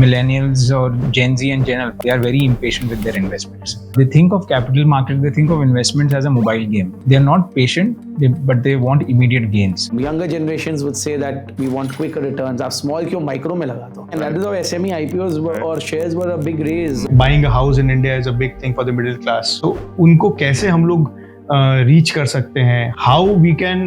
millennials or Gen Z and Gen Alpha, they are very impatient with their investments. They think of capital market, they think of investments as a mobile game. They're not patient, but they want immediate gains. Younger generations would say that we want quicker returns. आप small क्यों micro में लगा दो? And that is how SME IPOs or shares were a big raise. Buying a house in India is a big thing for the middle class. So उनको कैसे हम लोग reach कर सकते हैं? How we can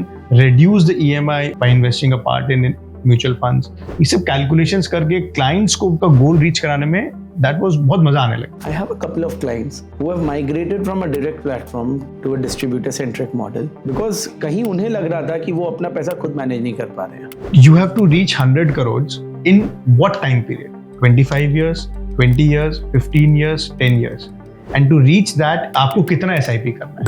reduce the EMI by investing a part in mutual funds, ये सब calculations करके क्लाइंट्स को उनका गोल रीच कराने में that was बहुत मजा आने लगा. I have a couple of clients who have migrated from a direct platform to a distributor centric model because कहीं उन्हें लग रहा था कि वो अपना पैसा खुद मैनेज नहीं कर पा रहे हैं. You have to reach 100 crores in what time period? 25 years, 20 years, 15 years, 10 years. And to reach that, आपको कितना SIP करना है?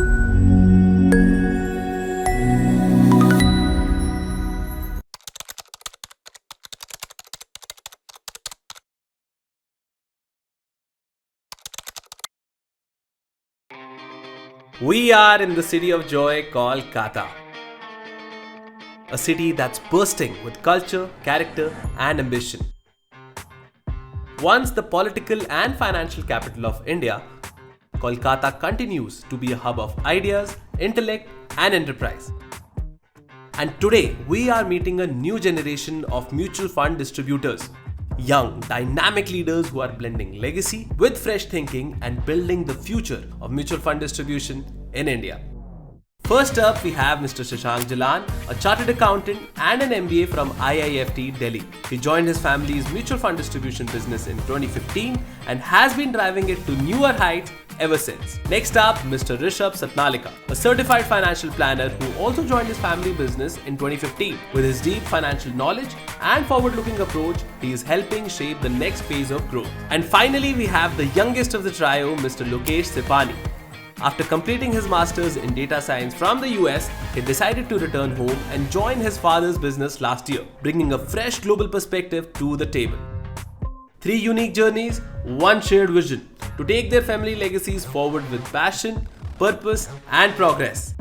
We are in the city of joy called Kolkata. A city that's bursting with culture, character, and ambition. Once the political and financial capital of India, Kolkata continues to be a hub of ideas, intellect, and enterprise. And today, we are meeting a new generation of mutual fund distributors. Young, dynamic leaders who are blending legacy with fresh thinking and building the future of mutual fund distribution in India. First up, we have Mr. Shashang, a chartered accountant and an MBA from IIFT Delhi. He joined his family's mutual fund distribution business in 2015 and has been driving it to newer heights ever since. Next up, Mr. Rishabh, a certified financial planner who also joined his family business in 2015. With his deep financial knowledge and forward-looking approach, he is helping shape the next phase of growth. And finally, we have the youngest of the trio, Mr. Lokesh. After completing his masters in data science from the US, he decided to return home and join his father's business last year, bringing a fresh global perspective to the table. 3 unique journeys, 1 shared vision to take their family legacies forward with passion, purpose, and progress.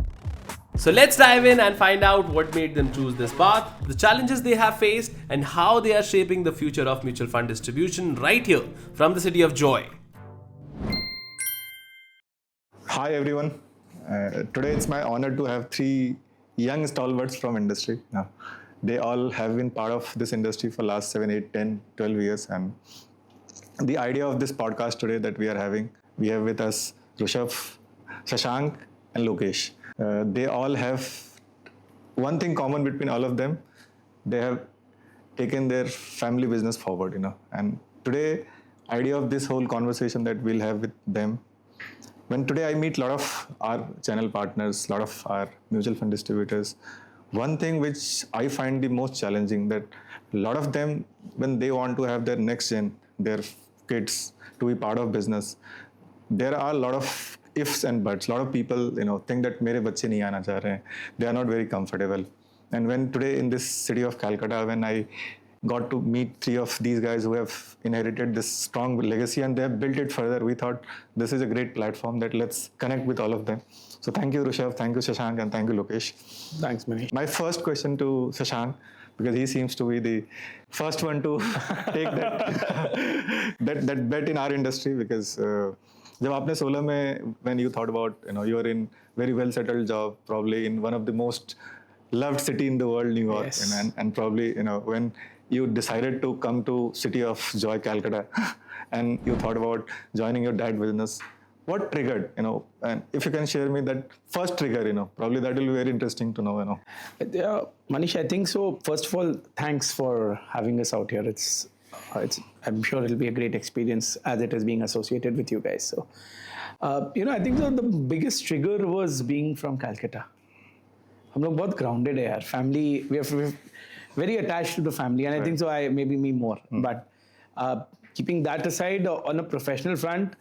So let's dive in and find out what made them choose this path, the challenges they have faced, and how they are shaping the future of mutual fund distribution right here from the city of joy. Hi everyone. Today it's my honor to have 3 young stalwarts from industry. Now, they all have been part of this industry for last 7, 8, 10, 12 years. And the idea of this podcast today that we are having, we have with us Rishabh, Shashank and Lokesh. They all have one thing common between all of them. They have taken their family business forward, And today, idea of this whole conversation that we'll have with them. When today I meet a lot of our channel partners, a lot of our mutual fund distributors, one thing which I find the most challenging that a lot of them, when they want to have their next gen, their kids to be part of business, there are a lot of ifs and buts. A lot of people, think that mere bacche nahi aana cha rahe hain. They are not very comfortable. And when today in this city of Calcutta, when I got to meet 3 of these guys who have inherited this strong legacy and they have built it further, we thought this is a great platform that let's connect with all of them. So thank you Rishabh, thank you Shashank, and thank you Lokesh. Thanks Manish. My first question to Shashank, because he seems to be the first one to take that bet in our industry, because जब आपने 16 में, when you thought about, you are in very well settled job, probably in one of the most loved city in the world, New York, yes. and probably, when you decided to come to city of joy, Calcutta, and you thought about joining your dad's business, what triggered, and if you can share me that first trigger, probably that will be very interesting to know, Yeah, Manish, I think so. First of all, thanks for having us out here. It's I'm sure it'll be a great experience as it is being associated with you guys. So, I think so the biggest trigger was being from Calcutta. हम लोग बहुत grounded है यार. Family, we're very attached to the family, and I think so. Maybe me more, but keeping that aside, on a professional front,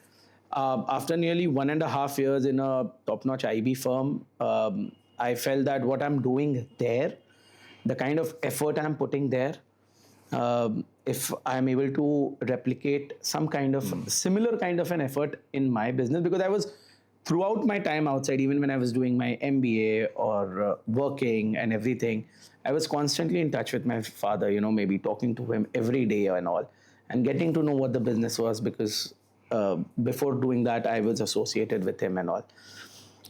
after nearly 1.5 years in a top-notch IB firm, I felt that what I'm doing there, the kind of effort I'm putting there, if I'm able to replicate some kind of similar kind of an effort in my business, because I was throughout my time outside, even when I was doing my MBA or working and everything, I was constantly in touch with my father, maybe talking to him every day and all. and getting to know what the business was, because before doing that, I was associated with him and all.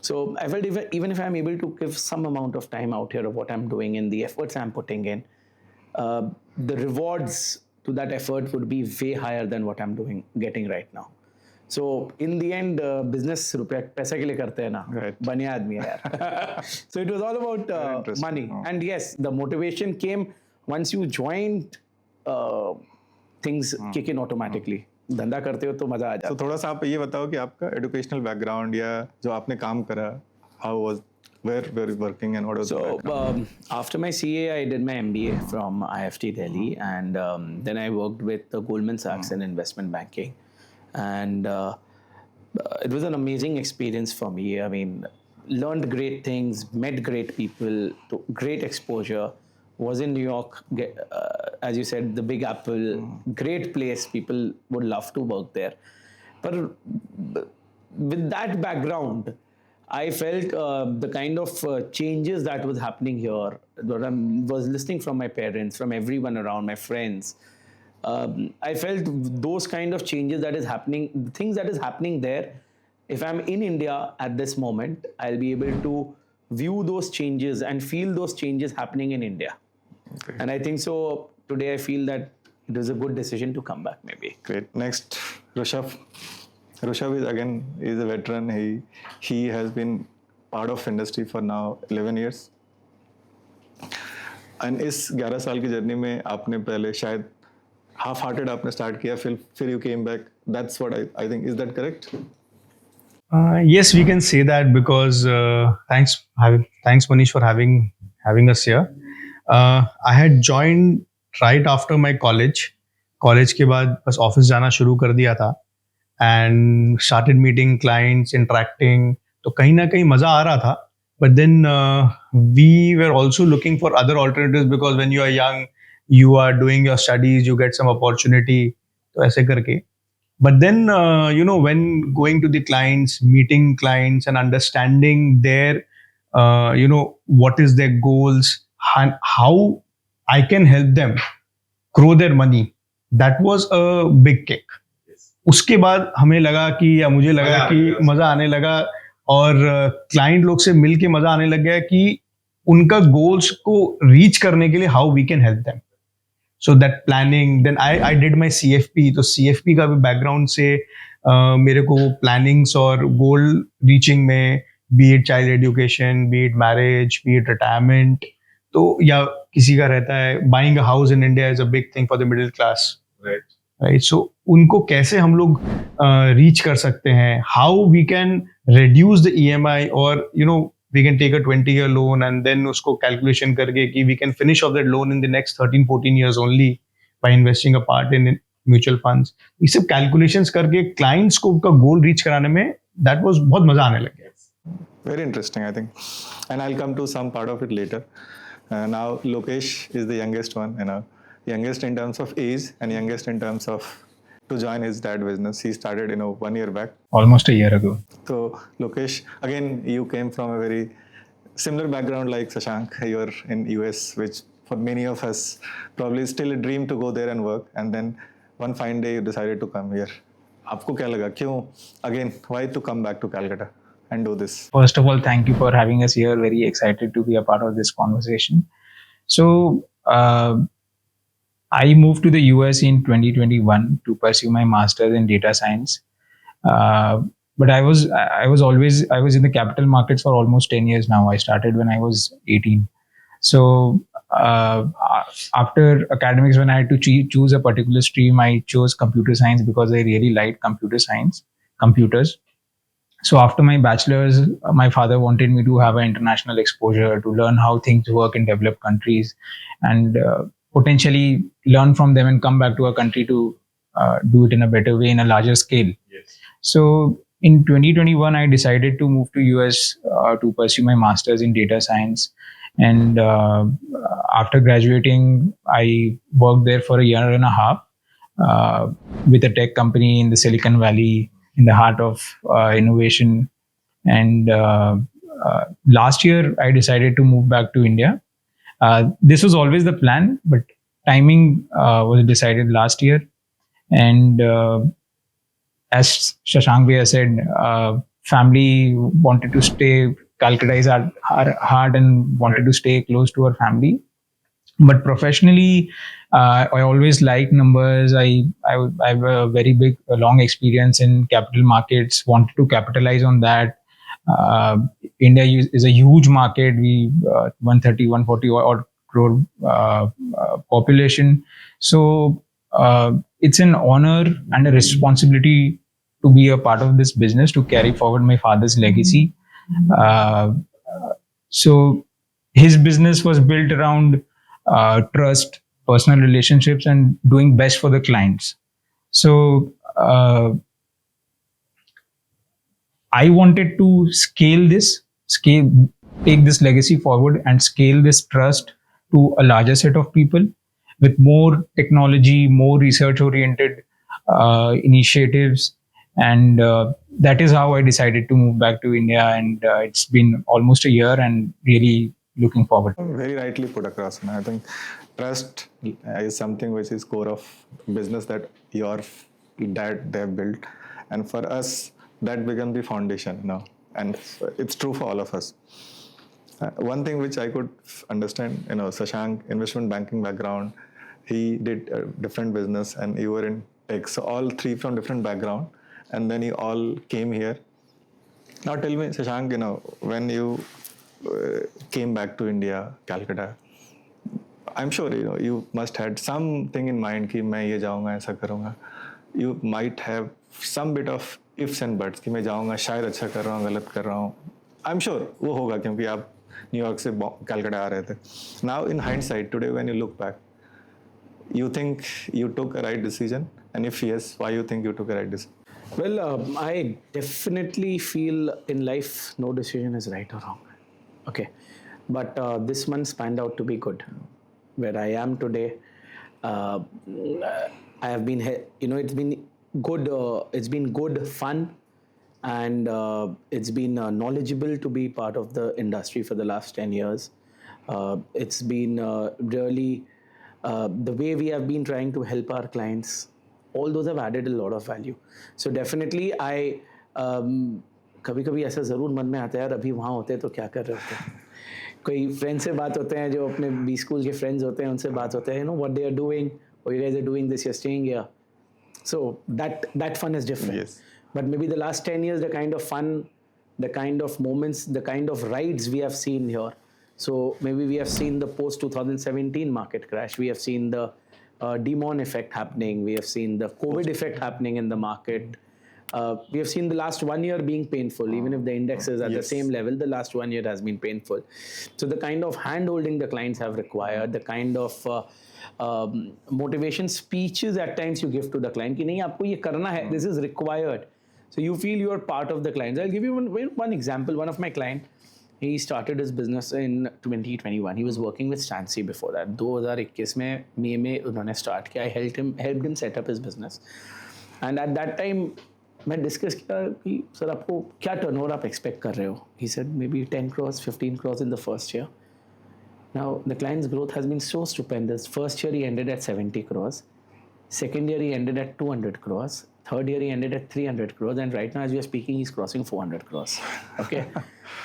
So I felt even if I'm able to give some amount of time out here of what I'm doing and the efforts I'm putting in, the rewards to that effort would be way higher than what I'm getting right now. So in the end, business रुपया पैसे के लिए करते हैं ना, बढ़िया आदमी है यार. So it was all about money, and yes, the motivation came once you joined. Things kick in automatically. धंधा करते हो तो मजा आ जाता है. तो थोड़ा सा आप ये बताओ कि आपका एजुकेशनल बैकग्राउंड या जो आपने काम करा, how was where you working and what was the background? After my CA, I did my MBA from IFT Delhi, and then I worked with Goldman Sachs in investment banking, and it was an amazing experience for me. I mean, learned great things, met great people, great exposure. Was in New York, as you said, the Big Apple, great place. People would love to work there. But with that background, I felt the kind of changes that was happening here, that I was listening from my parents, from everyone around, my friends. I felt those kind of changes that is happening, the things that is happening there. If I'm in India at this moment, I'll be able to view those changes and feel those changes happening in India. Okay. And I think so today I feel that it was a good decision to come back maybe. Great. Next, Rishabh. Rishabh is a veteran. He has been part of industry for now 11 years. And इस 11 साल की journey में आपने पहले शायद half hearted आपने start किया, फिर you came back. That's what I think. Is that correct? Yes, we can say that, because thanks Manish for having us here. I had joined right after my college. College के बाद बस office जाना शुरू कर दिया था, and started meeting clients, interacting. तो कहीं ना कहीं मजा आ रहा था. But then we were also looking for other alternatives, because when you are young, you are doing your studies, you get some opportunity. तो ऐसे करके. But then, when going to the clients, meeting clients and understanding their, what is their goals and how I can help them grow their money, that was a big kick. उसके बाद मुझे लगा कि मजा आने लगा, और क्लाइंट लोग से मिल के मजा आने लग गया कि उनका गोल्स को रीच करने के लिए how we can help them. So that planning, then I did my CFP. तो CFP का भी बैकग्राउंड से मेरे को प्लानिंग्स और गोल रीचिंग में, be it child education, be it marriage, be it retirement, तो या किसी का रहता है buying a house in India is a big thing for the middle class. Right. So उनको कैसे हम लोग रीच कर सकते हैं, how we can reduce the EMI, or we can take a 20-year loan and then उसको calculation करके कि we can finish off that loan in the next 13-14 years only by investing a part in mutual funds. ये सब calculations करके clients को उनका goal reach कराने में that was बहुत मजा आने लग गया. Very interesting, I think, and I'll come to some part of it later. Now Lokesh is the youngest one, youngest in terms of age and youngest in terms of to join his dad business. He started 1 year back, almost a year ago. So Lokesh, again, you came from a very similar background like Shashank. You're in US, which for many of us probably is still a dream to go there and work, and then one fine day you decided to come here. आपको क्या लगा, क्यों again, why to come back to Calcutta and do this? First of all, thank you for having us here. Very excited to be a part of this conversation. So I moved to the US in 2021 to pursue my master's in data science. But I was in the capital markets for almost 10 years now. I started when I was 18. So after academics, when I had to choose a particular stream, I chose computer science because I really liked computers. So after my bachelor's, my father wanted me to have an international exposure, to learn how things work in developed countries, and potentially learn from them and come back to our country to do it in a better way, in a larger scale. Yes. So in 2021, I decided to move to US to pursue my master's in data science. And after graduating, I worked there for a year and a half with a tech company in the Silicon Valley, in the heart of innovation. And last year, I decided to move back to India. This was always the plan, but timing was decided last year. And as Shashank Bhaiya said, family wanted to stay. Calcutta is hard and wanted to stay close to our family. But professionally, I always like numbers. I have a very big, long experience in capital markets. Wanted to capitalize on that. Uh, India is a huge market. We 130, 140 odd crore population. So it's an honor and a responsibility to be a part of this business, to carry forward my father's legacy. Uh, so his business was built around trust, personal relationships, and doing best for the clients. So I wanted to take this legacy forward and scale this trust to a larger set of people with more technology, more research oriented initiatives. And that is how I decided to move back to India. And it's been almost a year and really looking forward. Very rightly put across. And I think trust is something which is core of business that your dad they have built, and for us that becomes the foundation now, and it's true for all of us. One thing which I could understand, Shashank, investment banking background, he did a different business, and you were in tech. So all three from different background, and then you all came here. Now tell me, Shashank, when you came back to India, Calcutta, I'm sure you must had something in mind कि मैं ये जाऊँगा ऐसा करूँगा. You might have some bit of ifs and buts कि मैं जाऊँगा शायद अच्छा कर रहा हूँ गलत कर रहा हूँ. I'm sure वो होगा क्योंकि आप न्यूयॉर्क से कैलकाटा आ रहे थे. Now in hindsight today when you look back, you think you took a right decision, and if yes, why you think you took a right decision? Well, I definitely feel in life no decision is right or wrong. Okay, but this one spanned out to be good. Where I am today, I have been, it's been good. It's been good fun, and it's been knowledgeable to be part of the industry for the last 10 years. It's been really the way we have been trying to help our clients. All those have added a lot of value. So definitely, I कभी कभी ऐसा ज़रूर मन में आता है यार अभी वहाँ होते तो क्या कर रहे होते. कोई फ्रेंड से बात होते हैं जो अपने बी स्कूल के फ्रेंड्स होते हैं, उनसे बात होते हैं, व्हाट दे आर डूइंग, और you guys are doing this, you are staying here. So that fun is different. Yes. But maybe the last 10 years, the kind of fun, the kind of moments, the kind of rides we have seen here. So maybe we have seen the post 2017 market crash. We have seen the demon effect happening. We have seen the COVID effect happening in the market. We have seen the last 1 year being painful. Even if the index is at the same level, the last 1 year has been painful. So the kind of hand-holding the clients have required, the kind of motivation speeches at times you give to the client, कि नहीं आपको ये करना है, this is required. So you feel you are part of the clients. I'll give you one example. One of my client, he started his business in 2021. He was working with Stancy before that. 2021 में मई में उन्होंने start किया. I helped him set up his business. And at that time, मैं discuss किया कि sir आपको क्या turnover आप एक्सपेक्ट कर रहे हो. He said maybe 10 crores, 15 crores in the first year. Now the client's growth has been so stupendous. First year he ended at 70 crores. Second year he ended at 200 crores. Third year he ended at 300 crores. And right now as we are speaking, he's crossing 400 crores. Okay.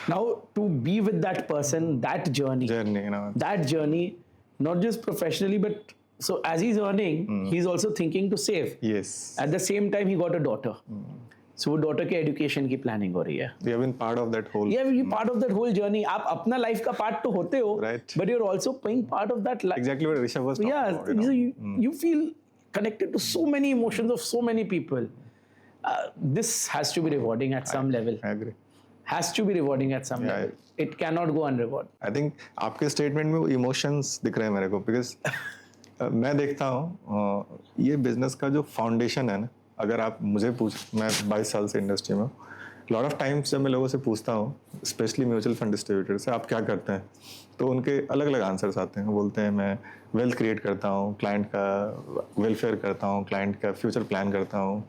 Now to be with that person, that journey, not just professionally, but so as he's earning, he's also thinking to save. Yes. At the same time, he got a daughter. So वो daughter के education की planning हो रही है. You have been part of that whole. Yeah, you're part of that whole journey. आप अपना life का part तो होते हो, Right. but you're also playing part of that life. Exactly what Rishabh was talking about. Yeah, you feel connected to so many emotions of so many people. This has to be rewarding at some level. I agree. Has to be rewarding at some level. It cannot go unrewarded. I think आपके statement में वो emotions दिख रहे हैं मेरे को, because मैं देखता हूँ ये बिजनेस का जो फाउंडेशन है ना, अगर आप मुझे मैं 22 साल से इंडस्ट्री में हूँ, लॉट ऑफ टाइम्स जब मैं लोगों से पूछता हूँ स्पेशली म्यूचुअल फंड डिस्ट्रीब्यूटर से आप क्या करते हैं, तो उनके अलग अलग आंसर्स आते हैं. वो बोलते हैं मैं वेल्थ क्रिएट करता हूँ, क्लाइंट का वेलफेयर करता हूँ, क्लाइंट का फ्यूचर प्लान करता हूँ,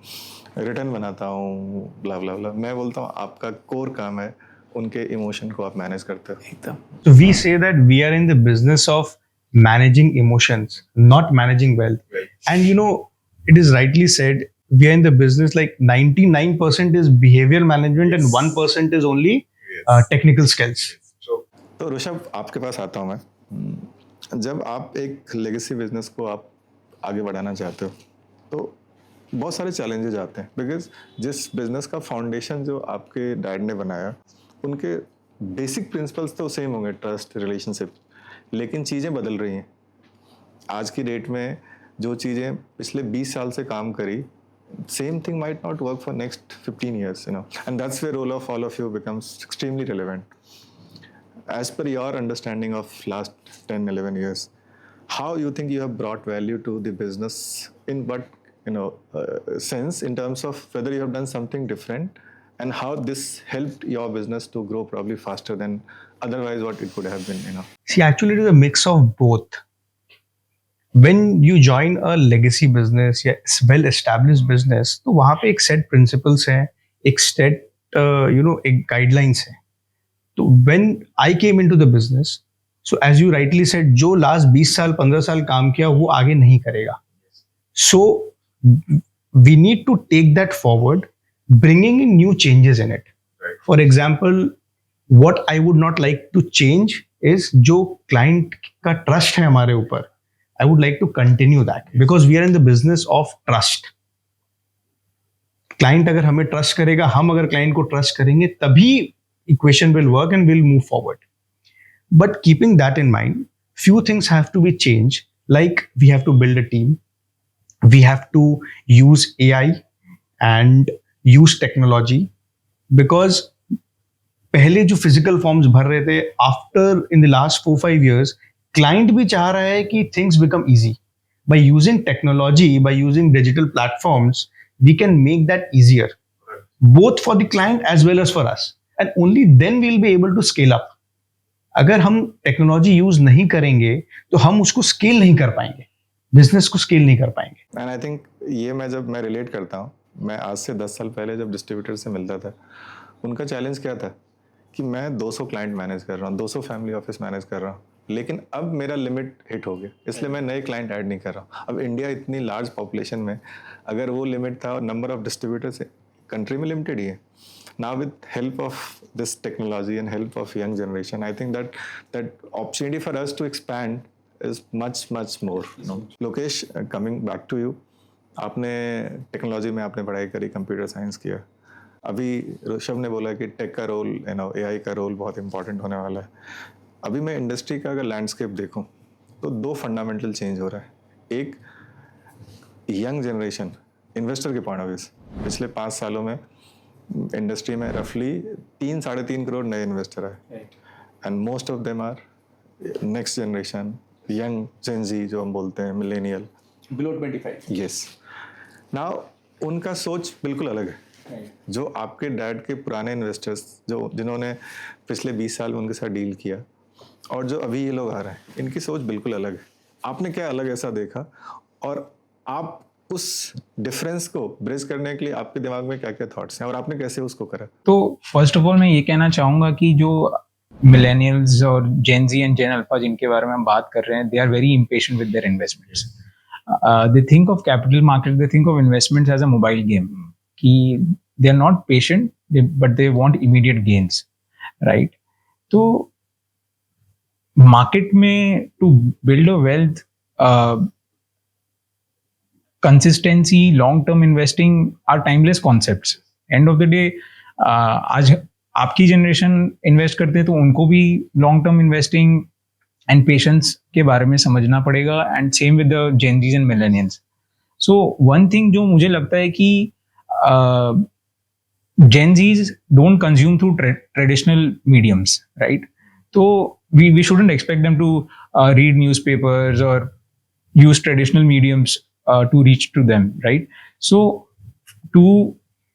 रिटर्न बनाता हूँ, ब्ला ब्ला ब्ला. मैं बोलता हूँ आपका कोर काम है उनके इमोशन को आप मैनेज करते हो. एकदम. So we say that we are in the business of managing emotions, not managing wealth. And it is rightly said, we are in the business like 99% is behavioral management and 1% is only technical skills. तो ऋषभ आपके पास आता हूँ मैं। जब आप एक legacy business को आप आगे बढ़ाना चाहते हो तो बहुत सारे चैलेंजेस आते हैं, बिकॉज जिस बिजनेस का फाउंडेशन जो आपके डैड ने बनाया उनके बेसिक प्रिंसिपल्स तो सेम होंगे, ट्रस्ट, रिलेशनशिप, लेकिन चीज़ें बदल रही हैं। आज की डेट में जो चीज़ें पिछले 20 साल से काम करी, same thing might not work for next 15 years, and that's where role of all of you becomes extremely relevant. As per your understanding of last 10, 11 years, how you think you have brought value to the business in what, sense, in terms of whether you have done something different and how this helped your business to grow probably faster than otherwise what it could have been. See, actually, it is a mix of both. When you join a legacy business या well established business, तो वहाँ पे एक set principles है, एक set एक guidelines है. तो when I came into the business, so as you rightly said, जो last 20 साल 15 साल काम किया वो आगे नहीं करेगा. So we need to take that forward, bringing in new changes in it. Right. For example, what I would not like to change is जो client का trust है हमारे ऊपर, I would like to continue that because we are in the business of trust. Client अगर हमें trust करेगा, हम अगर client को trust करेंगे, तभी equation will work and we'll move forward. But keeping that in mind, few things have to be changed. Like we have to build a team. We have to use AI and use technology because पहले जो physical forms भर रहे थे, after in the last 4-5 years, client भी चाह रहा है कि things become easy. By using technology, by using digital platforms, we can make that easier, both for the client as well as for us. And only then we'll be able to scale up. अगर हम technology use नहीं करेंगे तो हम उसको scale नहीं कर पाएंगे, बिजनेस को स्केल नहीं कर पाएंगे. एंड आई थिंक ये मैं रिलेट करता हूँ. मैं आज से 10 साल पहले जब डिस्ट्रीब्यूटर से मिलता था, उनका चैलेंज क्या था कि मैं 200 क्लाइंट मैनेज कर रहा हूँ, 200 फैमिली ऑफिस मैनेज कर रहा हूँ, लेकिन अब मेरा लिमिट हिट हो गया, इसलिए मैं नए क्लाइंट ऐड नहीं कर रहा हूँ. अब इंडिया इतनी लार्ज पॉपुलेशन में अगर वो लिमिट था, नंबर ऑफ डिस्ट्रीब्यूटर्स कंट्री में लिमिटेड ही है. Now with help of this technology and help of young generation, I think that opportunity for us to expand is much more. Lokesh, coming back to you, आपने technology में आपने पढ़ाई करी, computer science किया. अभी ऋषभ ने बोला कि टेक का रोल, एआई का रोल बहुत इंपॉर्टेंट होने वाला है. अभी मैं इंडस्ट्री का अगर लैंडस्केप देखूं तो 2 फंडामेंटल चेंज हो रहा है. एक, यंग जनरेशन इन्वेस्टर के पॉइंट ऑफ व्यू से पिछले 5 सालों में इंडस्ट्री में रफली 3-3.5 करोड़ नए इन्वेस्टर है, and most of them are next generation, young Gen Z जो हम बोलते हैं, मिलेनियल, बिलो 25. यस. नाउ उनका सोच बिल्कुल अलग है. जो आपके डैड के पुराने इन्वेस्टर्स जिन्होंने पिछले 20 साल उनके साथ डील किया और जो अभी ये लोग आ रहे हैं, इनकी सोच बिल्कुल अलग है. आपने क्या अलग ऐसा देखा और आप उस डिफरेंस को ब्रिज करने के लिए आपके दिमाग में क्या क्या थॉट्स हैं और आपने कैसे उसको करा? तो फर्स्ट ऑफ ऑल मैं ये कहना चाहूँगा कि जो मिलेनियल्स और जेन जी एंड जेन अल्फा जिनके बारे में हम बात कर रहे हैं, they are very impatient with their investments. They think of capital market, they think of investments as a mobile game, कि they are not patient but they want immediate gains, right? तो मार्केट में to build a wealth, consistency, long-term investing are timeless concepts. End of the day, आज आपकी generation invest करते हैं तो उनको भी long term investing and patience के बारे में समझना पड़ेगा, and same with the Gen Zs and millennials. So one thing जो मुझे लगता है कि Gen Zs don't consume through traditional mediums, right? तो we shouldn't expect them to read newspapers or use traditional mediums to reach to them, right? So to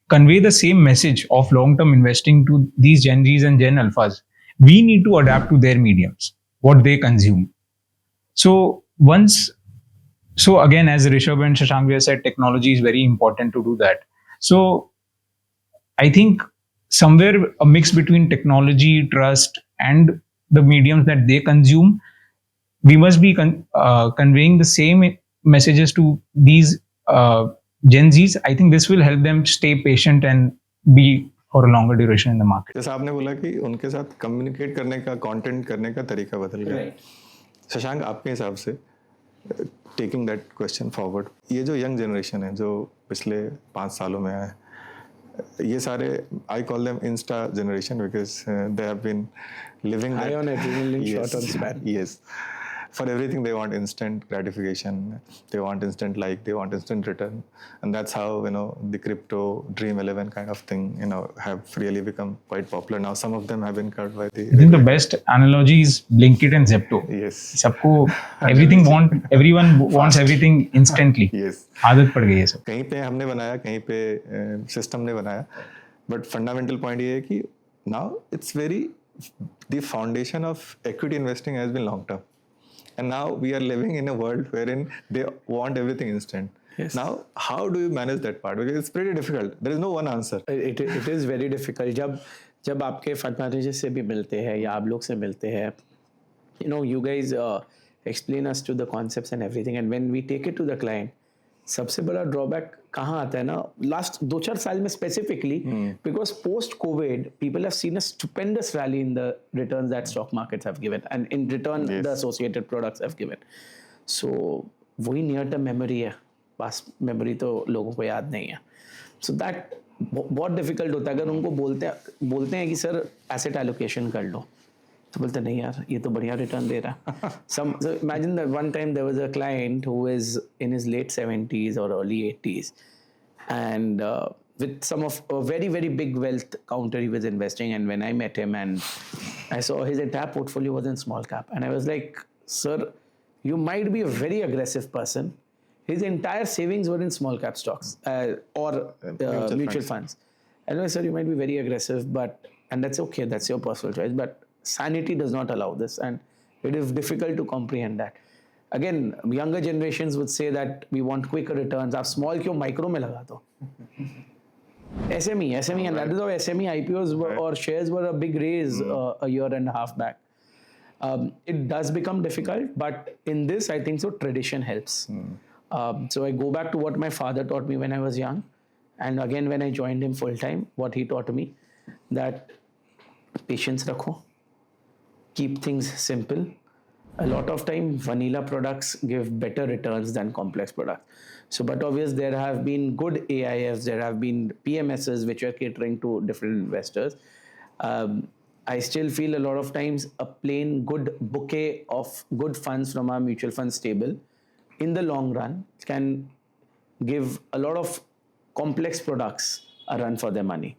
convey the same message of long-term investing to these Gen Zs and Gen Alphas, we need to adapt to their mediums, what they consume. So again, as Rishabh and Shashang said, technology is very important to do that. So I think somewhere a mix between technology, trust, and the mediums that they consume, we must be conveying the same messages to these Gen Zs, I think this will help them stay patient and be for a longer duration in the market. जैसा आपने बोला कि उनके साथ communicate करने का, content करने का तरीका बदल गया। शशांक, आपके हिसाब से टेकिंग दैट क्वेश्चन फॉरवर्ड, ये जो यंग जनरेशन है जो पिछले 5 सालों में आया है, ये सारे I call them insta generation because they have been living High on adrenaline, short on span. yes, for everything they want instant gratification, they want instant like, they want instant return, and that's how the crypto dream 11 kind of thing have really become quite popular now. Some of them have been cut by the I think the best analogy is Blinkit and Zepto. yes, सबको everyone wants everything instantly. yes, आदत पड़ गई है सब। कहीं पे हमने बनाया, कहीं पे सिस्टम ने बनाया, बट फंडामेंटल पॉइंट ये है कि now it's very the foundation of equity investing has been long term, and now we are living in a world wherein they want everything instant. Yes. Now how do you manage that part, because it's pretty difficult, there is no one answer. It is very difficult. जब आपके fund manager से भी मिलते हैं या आप लोग से मिलते हैं, you guys explain us to the concepts and everything, and when we take it to the client, सबसे बड़ा ड्रॉबैक कहाँ आता है ना, लास्ट 2-4 साल में specifically, because post Covid people have seen a stupendous rally in the returns that stock markets have given and in return the associated products have given. So वही near term memory है, past memory तो लोगों को याद नहीं है. So that बहुत difficult होता है. अगर उनको बोलते हैं कि सर एसेट एलोकेशन कर लो, तो बोलते नहीं यार ये तो बढ़िया रिटर्न दे रहा. So imagine that one time there was a client who is in his late 70s or early 80s, and with some of a very, very big wealth counter he was investing. And when I met him and I saw his entire portfolio was in small cap, and I was like, sir, you might be a very aggressive person. His entire savings were in small cap stocks or mutual funds. I know, sir, you might be very aggressive, and that's okay, that's your personal choice, but sanity does not allow this, and it is difficult to comprehend that. Again, younger generations would say that we want quicker returns. आप small क्यों micro में लगा दो? SME, and that is how SME IPOs were, or shares were a big raise a year and a half back. It does become difficult, but in this, I think so tradition helps. So I go back to what my father taught me when I was young, and again when I joined him full time, what he taught me, that patience रखो. Keep things simple. A lot of time vanilla products give better returns than complex products. So but obviously there have been good AIFs, there have been PMSs which are catering to different investors. I still feel a lot of times a plain good bouquet of good funds from our mutual fund stable in the long run can give a lot of complex products a run for their money.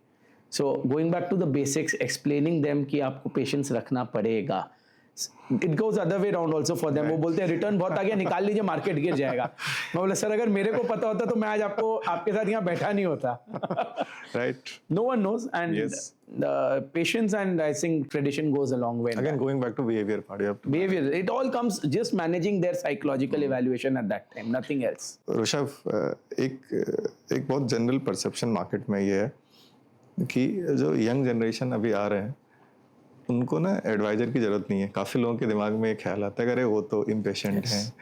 So going back to the basics, explaining them कि आपको patience रखना पड़ेगा. It goes other way around also for them. वो बोलते हैं return बहुत आ गया, निकाल लीजिए, मार्केट गिर जाएगा. मैं बोला सर अगर मेरे को पता होता तो मैं आज आपके साथ यहाँ बैठा नहीं होता. Right. No one knows, and Yes. Patience and I think tradition goes a long way. Again, going back to behavior part, you have to Behavior, it all comes just managing their psychological evaluation at that time, nothing else. Rishabh, एक बहुत general perception market में ये है कि जो young generation अभी आ रहे हैं उनको ना एडवाइजर की ज़रूरत नहीं है. काफ़ी लोगों के दिमाग में एक ख्याल आता है कि अरे वो तो इम्पेशेंट हैं,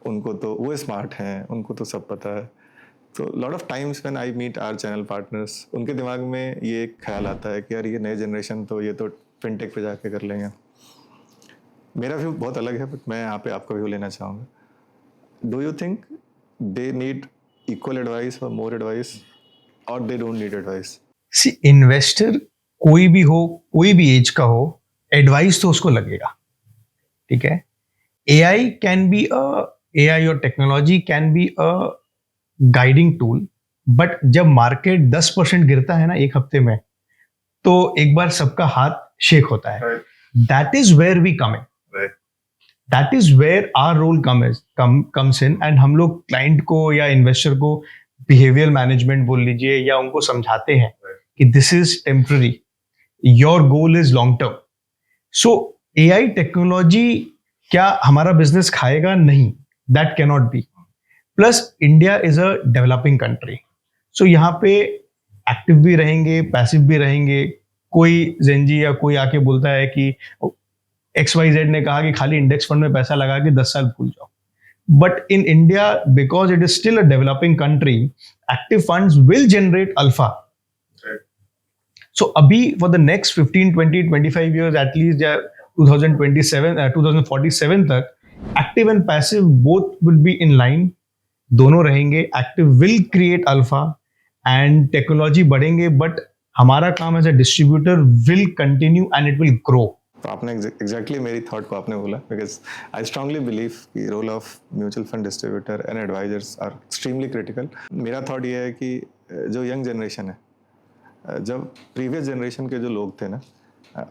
उनको तो वो स्मार्ट हैं, उनको तो सब पता है. तो lot of times when I meet our channel partners, उनके दिमाग में ये एक ख्याल आता है कि यार ये नए जनरेशन तो ये तो फिनटेक पे जाके कर लेंगे. मेरा व्यू बहुत अलग है, बट मैं यहाँ पे आपका व्यू लेना चाहूँगा. Do you think they need equal advice और मोर एडवाइस, और they don't need advice? See, investor कोई भी हो, कोई भी एज का हो, एडवाइस तो उसको लगेगा. ठीक है. एआई कैन बी एआई और technology can be a guiding tool, but जब मार्केट 10% गिरता है ना एक हफ्ते में, तो एक बार सबका हाथ शेक होता है. That is where we come in. That is where our role comes in, and हम लोग क्लाइंट को या इन्वेस्टर को बिहेवियर मैनेजमेंट बोल लीजिए, या उनको समझाते हैं कि this is temporary, your goal is long term. So AI technology क्या हमारा बिजनेस खाएगा? नहीं, that cannot be. Plus India is a developing country, so यहाँ पे एक्टिव भी रहेंगे, पैसिव भी रहेंगे. कोई जेंजी या कोई आके बोलता है कि XYZ ने कहा कि खाली इंडेक्स फंड में पैसा लगा के 10 साल भूल जाओ, But in India, because it is still a developing country, active funds will generate alpha. So abhi for the next 15, 20, 25 years, at least 2027, 2047 तक, active and passive both will be in line. दोनों रहेंगे. Active will create alpha and technology बढ़ेंगे, but हमारा काम as a distributor will continue and it will grow. तो आपने exactly मेरी thought को आपने बोला, बिकॉज आई स्ट्रांगली बिलीव कि role of mutual fund distributor and advisers are extremely critical. मेरा थॉट ये है कि जो यंग जनरेशन है, जब प्रीवियस जनरेशन के जो लोग थे ना,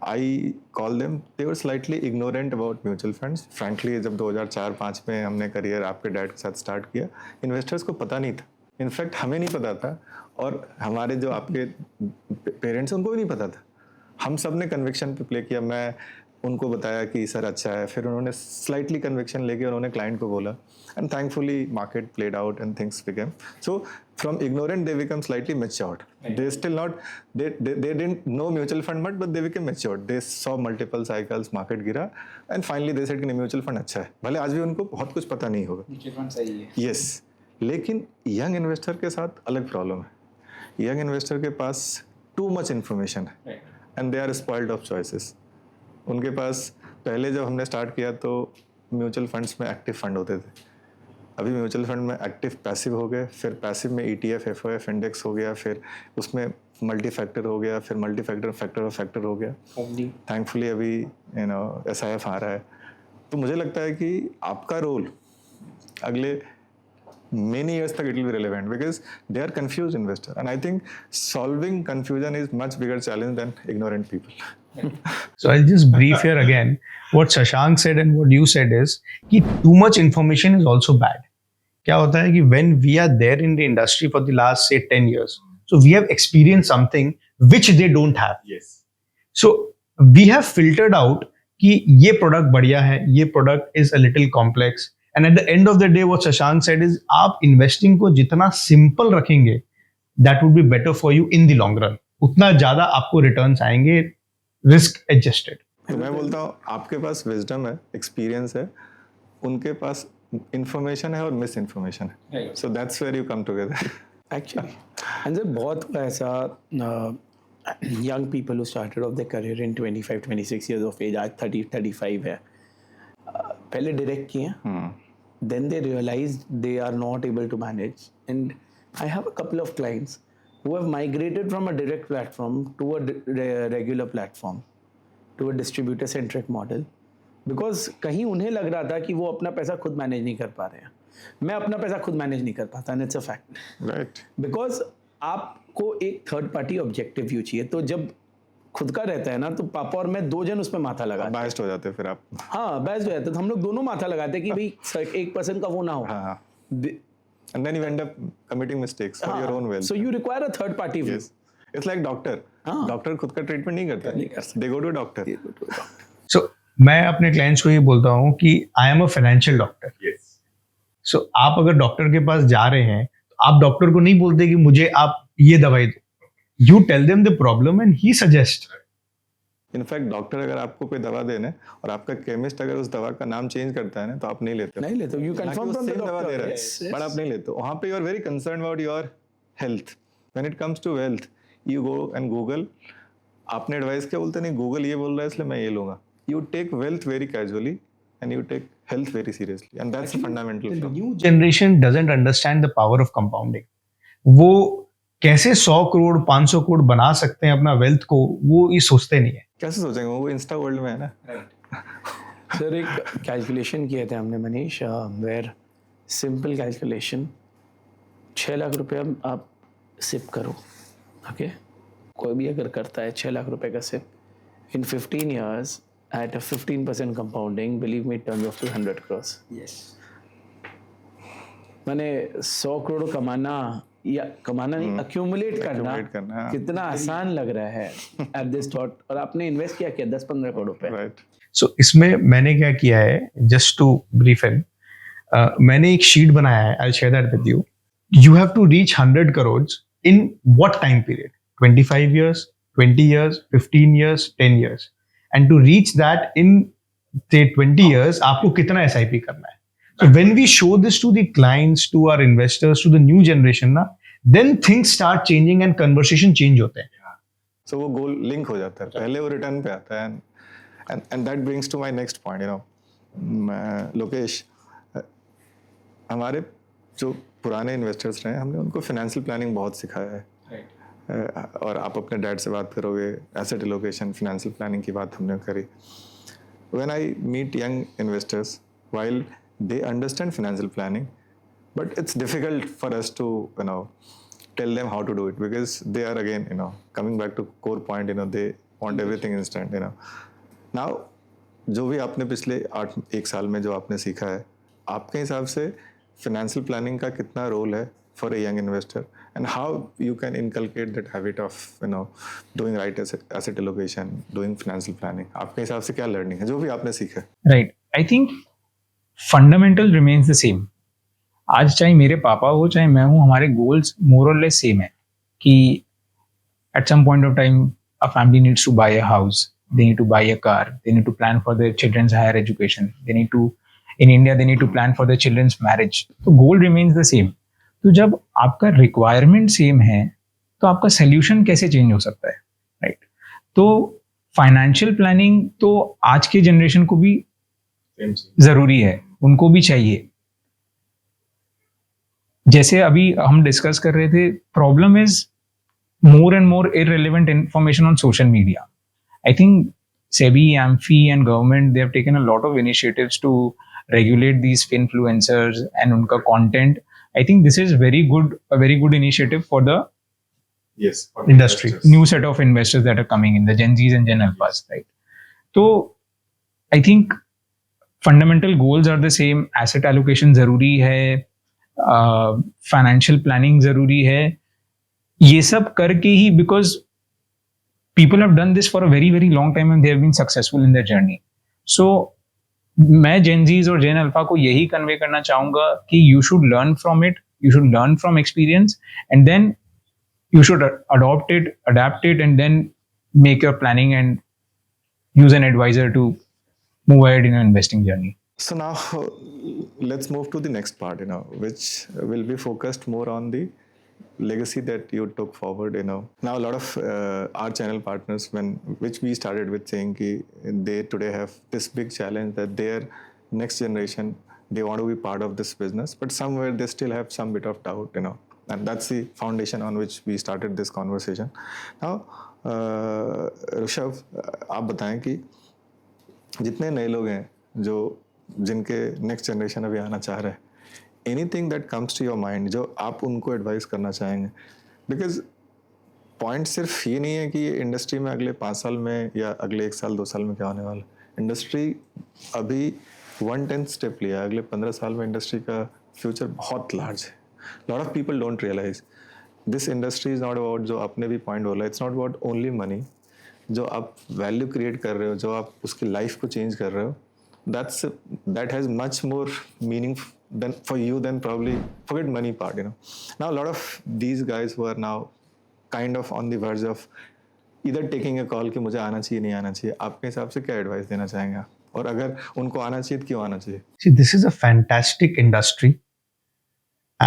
आई call them they were slightly ignorant about mutual funds. Frankly जब 2004-05 में हमने करियर आपके डैड के साथ स्टार्ट किया, इन्वेस्टर्स को पता नहीं था. इनफैक्ट हमें नहीं पता था, और हमारे जो आपके पेरेंट्स उनको भी नहीं पता था. हम सब ने कन्विक्शन पे प्ले किया. मैं उनको बताया कि सर अच्छा है, फिर उन्होंने स्लाइटली कन्विक्शन लेके उन्होंने क्लाइंट को बोला, and thankfully market played out and things became. So from ignorant they become slightly matured. They still not, they didn't know mutual fund much, but they became matured. They saw multiple cycles, market गिरा, and finally they said कि mutual fund अच्छा है. भले आज भी उनको बहुत कुछ पता नहीं होगा, म्यूचुअल फंड सही है. यस. लेकिन यंग इन्वेस्टर के साथ अलग प्रॉब्लम है. यंग इन्वेस्टर के पास टू मच इन्फॉर्मेशन है, and they are spoiled of choices. उनके पास पहले जब हमने स्टार्ट किया तो म्यूचुअल फंड्स में एक्टिव फंड होते थे. अभी म्यूचुअल फंड में एक्टिव पैसिव हो गए, फिर पैसिव में ETF, FOF इंडेक्स हो गया, फिर उसमें मल्टी फैक्टर हो गया, फिर multi factor factor of factor हो गया. थैंकफुली अभी SIF आ रहा है. तो मुझे लगता है कि आपका रोल अगले many years तक it will be relevant, because they are confused investor, and I think solving confusion is much bigger challenge than ignorant people. So I'll just brief here again. What Shashank said and what you said is कि too much information is also bad. क्या होता है कि when we are there in the industry for the last say 10 years, so we have experienced something which they don't have. Yes. So we have filtered out कि ये product बढ़िया है, ये product is a little complex. And at the end of the day, what Shashank said is, आप investing को जितना simple रखेंगे, that would be better for you in the long run. उतना ज़्यादा आपको returns आएंगे, risk adjusted. तो मैं बोलता हूँ आपके पास wisdom है, experience है, उनके पास information है और misinformation है. So that's where you come together. Actually, and there बहुत ऐसा young people who started off their career in 25-26 years of age, आज 30-35 है, पहले direct किए, then they realized they are not able to manage. And I have a couple of clients who have migrated from a direct platform to a regular platform, to a distributor centric model, because कहीं उन्हें लग रहा था कि वो अपना पैसा खुद मैनेज नहीं कर पा रहे हैं. मैं अपना पैसा खुद मैनेज नहीं कर पाता, and it's a fact. Right. Because आपको एक थर्ड पार्टी ऑब्जेक्टिव व्यू चाहिए. तो जब खुद का रहता है ना, तो पापा और मैं दो जन उस पर माथा लगाते हैं. बायस्ड हो जाते हैं फिर आप. हाँ, बायस्ड हो जाते हैं, तो हम लोग दोनों माथा लगाते हैं कि भाई एक पर्सन का वो ना हो. हाँ. And then you end up committing mistakes for your own wealth. So you require a third party view. Yes. It's like doctor. Doctor खुद का ट्रीटमेंट नहीं करता. नहीं कर सकते. They go to a doctor. So मैं अपने clients को ये बोलता हूँ कि I am a financial doctor. Yes. So आप अगर डॉक्टर के पास जा रहे हैं, तो आप डॉक्टर को नहीं बोलते कि मुझे आप ये दवाई दो. You tell them the problem and he suggests. In fact doctor अगर आपको कोई दवा देने और आपका केमिस्ट अगर उस दवा का नाम चेंज करता है ना, तो आप नहीं लेते. नहीं लेते. You confirm from the दवा दे रहा है, doctor. बट आप नहीं लेते. वहाँ पे you are very concern about your health. When it comes to wealth, you go and Google. आपने एडवाइस क्या बोलते नहीं, गूगल ये बोल रहा है इसलिए मैं ये लूंगा. You take wealth very casually and you take health very seriously, and that's the fundamental flaw. New generation doesn't understand the power of compounding. वो कैसे 100 करोड़ 500 करोड़ बना सकते हैं अपना वेल्थ को, वो ये सोचते नहीं है. कैसे सोचेंगे, वो इंस्टा वर्ल्ड में है ना. सर एक कैलकुलेशन किए थे हमने Manish, where simple calculation, 6 lakh रुपया आप सिप करो. ओके, कोई भी अगर करता है 6 लाख रुपए का SIP in 15 years at a 15% compounding, believe me, it turns off to 100 crores. Yes. मैंने 100 करोड़ कमाना, या कमाना नहीं, accumulate करना करना, कितना आसान लग रहा है at this thought, और आपने इन्वेस्ट किया 10-15 करोड़ रुपए. Right. So इसमें मैंने क्या किया है, just to brief in, मैंने एक शीट बनाया है. I'll share that with you. You have to reach 100 crores in what time period? 25 years, 20 years, 15 years, 10 years. And to reach that in say 20 years, आपको कितना SIP करना है. when we show this to the clients, to our investors, to the new generation ना, then things start changing and conversation change होते हैं. So वो गोल link हो जाता है, पहले वो रिटर्न पे आता है. And that brings to my next point, Lokesh, हमारे जो पुराने इन्वेस्टर्स रहे, हमने उनको फाइनेंशियल प्लानिंग बहुत सिखाया है. और आप अपने डैड से बात करोगे, एसेट एलोकेशन, फाइनेंशियल प्लानिंग की बात हमने करी. When I meet young investors, while they understand financial planning, but it's difficult for us to tell them how to do it, because they are again coming back to core point, they want everything instant. Now जो भी आपने पिछले 1 साल में जो आपने सीखा है, आपके हिसाब से फाइनेंशियल प्लानिंग का कितना रोल है for a young investor, and how you can inculcate that habit of doing right asset allocation, doing financial planning. आपके हिसाब से क्या लर्निंग है जो भी आपने सीखा है? Right. I think fundamental remains the same. आज चाहे मेरे पापा हो चाहे मैं हूँ, हमारे गोल्स मोर और लेस सेम है कि at some point of time a family needs to buy a house, they need to buy a car, they need to plan for their children's higher education, they need to, in India they need to plan for their children's marriage. So goal remains the same. तो जब आपका requirement same है तो आपका solution कैसे change हो सकता है, राइट? तो फाइनेंशियल प्लानिंग तो आज के जनरेशन को भी जरूरी है, उनको भी चाहिए. जैसे अभी हम डिस्कस कर रहे थे, problem is more and more irrelevant information on social media. I think SEBI, AMFI and government, they have taken a lot of initiatives to regulate these influencers and unka content. I think this is a very good initiative for the for industry. New set of investors that are coming in, the Gen Zs and Gen Alphas, right? So I think fundamental goals are the same. Asset allocation जरूरी है, financial planning जरूरी है. ये सब करके ही, because people have done this for a very long time and they have been successful in their journey. So मैं जेन जीज और जेन alpha को यही कन्वे करना चाहूंगा कि you should learn from it, you should learn from experience and then you should adopt it, adapt it and then make your planning and use an adviser to move ahead in your investing journey. So now let's move to the next part, which will be focused more on the legacy that you took forward. Now a lot of our channel partners, which we started with saying ki they today have this big challenge that their next generation, they want to be part of this business, but somewhere they still have some bit of doubt, and that's the foundation on which we started this conversation. Now Rishabh, आप बताएं कि जितने नए लोग हैं जिनके next generation अभी आना चाह रहे हैं, anything that comes to your mind जो आप उनको एडवाइस करना चाहेंगे? बिकॉज पॉइंट सिर्फ ये नहीं है कि ये इंडस्ट्री में अगले 5 साल में या अगले 1 साल 2 साल में क्या होने वाला. इंडस्ट्री अभी 1/10 स्टेप लिया है, अगले 15 साल में इंडस्ट्री का फ्यूचर बहुत लार्ज है. Lot of people don't realise this industry is not about, जो आपने भी पॉइंट बोला, it's not about only money. जो आप वैल्यू क्रिएट कर रहे हो, जो आप उसकी लाइफ को चेंज कर रहे हो, that has much more meaning than for you than probably forget money part. Now a lot of these guys who are now kind of on the verge of either taking a call कि मुझे आना चाहिए नहीं आना चाहिए, आपके हिसाब से क्या एडवाइस देना चाहेंगे आप? और अगर उनको आना चाहिए तो क्यों आना चाहिए? See, this is a fantastic industry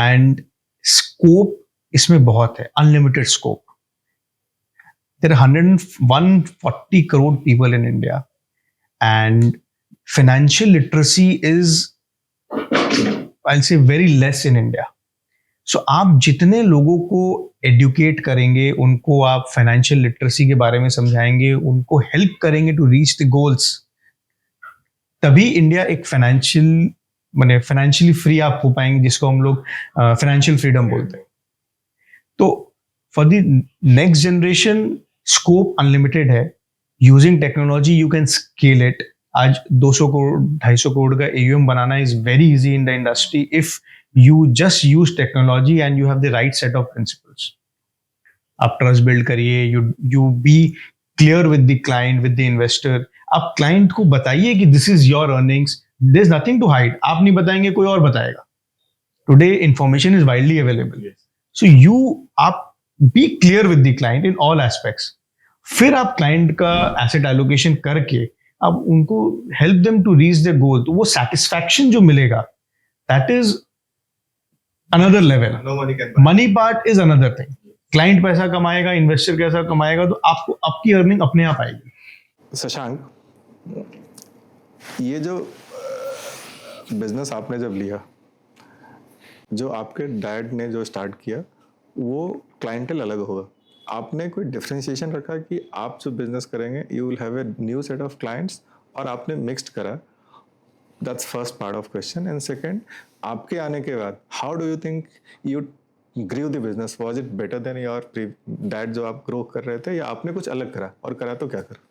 and scope इसमें बहुत है, unlimited scope. There are 140 crore people in India and financial literacy is, I'll say, very less in India. So आप जितने लोगों को educate करेंगे, उनको आप financial literacy के बारे में समझाएंगे, उनको help करेंगे to reach the goals, तभी इंडिया एक financially free आप हो पाएंगे, जिसको हम लोग financial freedom बोलते हैं. तो for the next generation, scope unlimited है. Using technology you can scale it. आज 200 करोड़ 250 करोड़ का AUM banana is very easy in the industry if you just use technology and you have the right set of principles. आप trust build करिए, you be clear with the client, with the investor. आप client को बताइए कि this is your earnings, there's nothing to hide. आप नहीं बताएंगे, कोई और बताएगा. Today information is widely available. Yes. So आप be clear with the client in all aspects. फिर आप client का asset allocation करके आप उनको help them to reach their goal. तो वो satisfaction जो मिलेगा, that is another level. No money can buy. Money part is another thing. Client पैसा कमाएगा, इन्वेस्टर कैसा कमाएगा, तो आपको आपकी अर्निंग अपने आप आएगी. शशांक, ये जो बिजनेस आपने जब लिया, जो आपके डैड ने जो स्टार्ट किया, वो क्लाइंटेल अलग होगा. आपने कोई डिफरेंशिएशन रखा कि आप जो बिजनेस करेंगे you will have a new set of clients, और आपने मिक्स्ड करा. That's first part of question. And second, आपके आने के बाद how do you think you grew the business? Was it better than your dad जो आप ग्रो कर रहे थे, या आपने कुछ अलग करा, और करा तो क्या करा?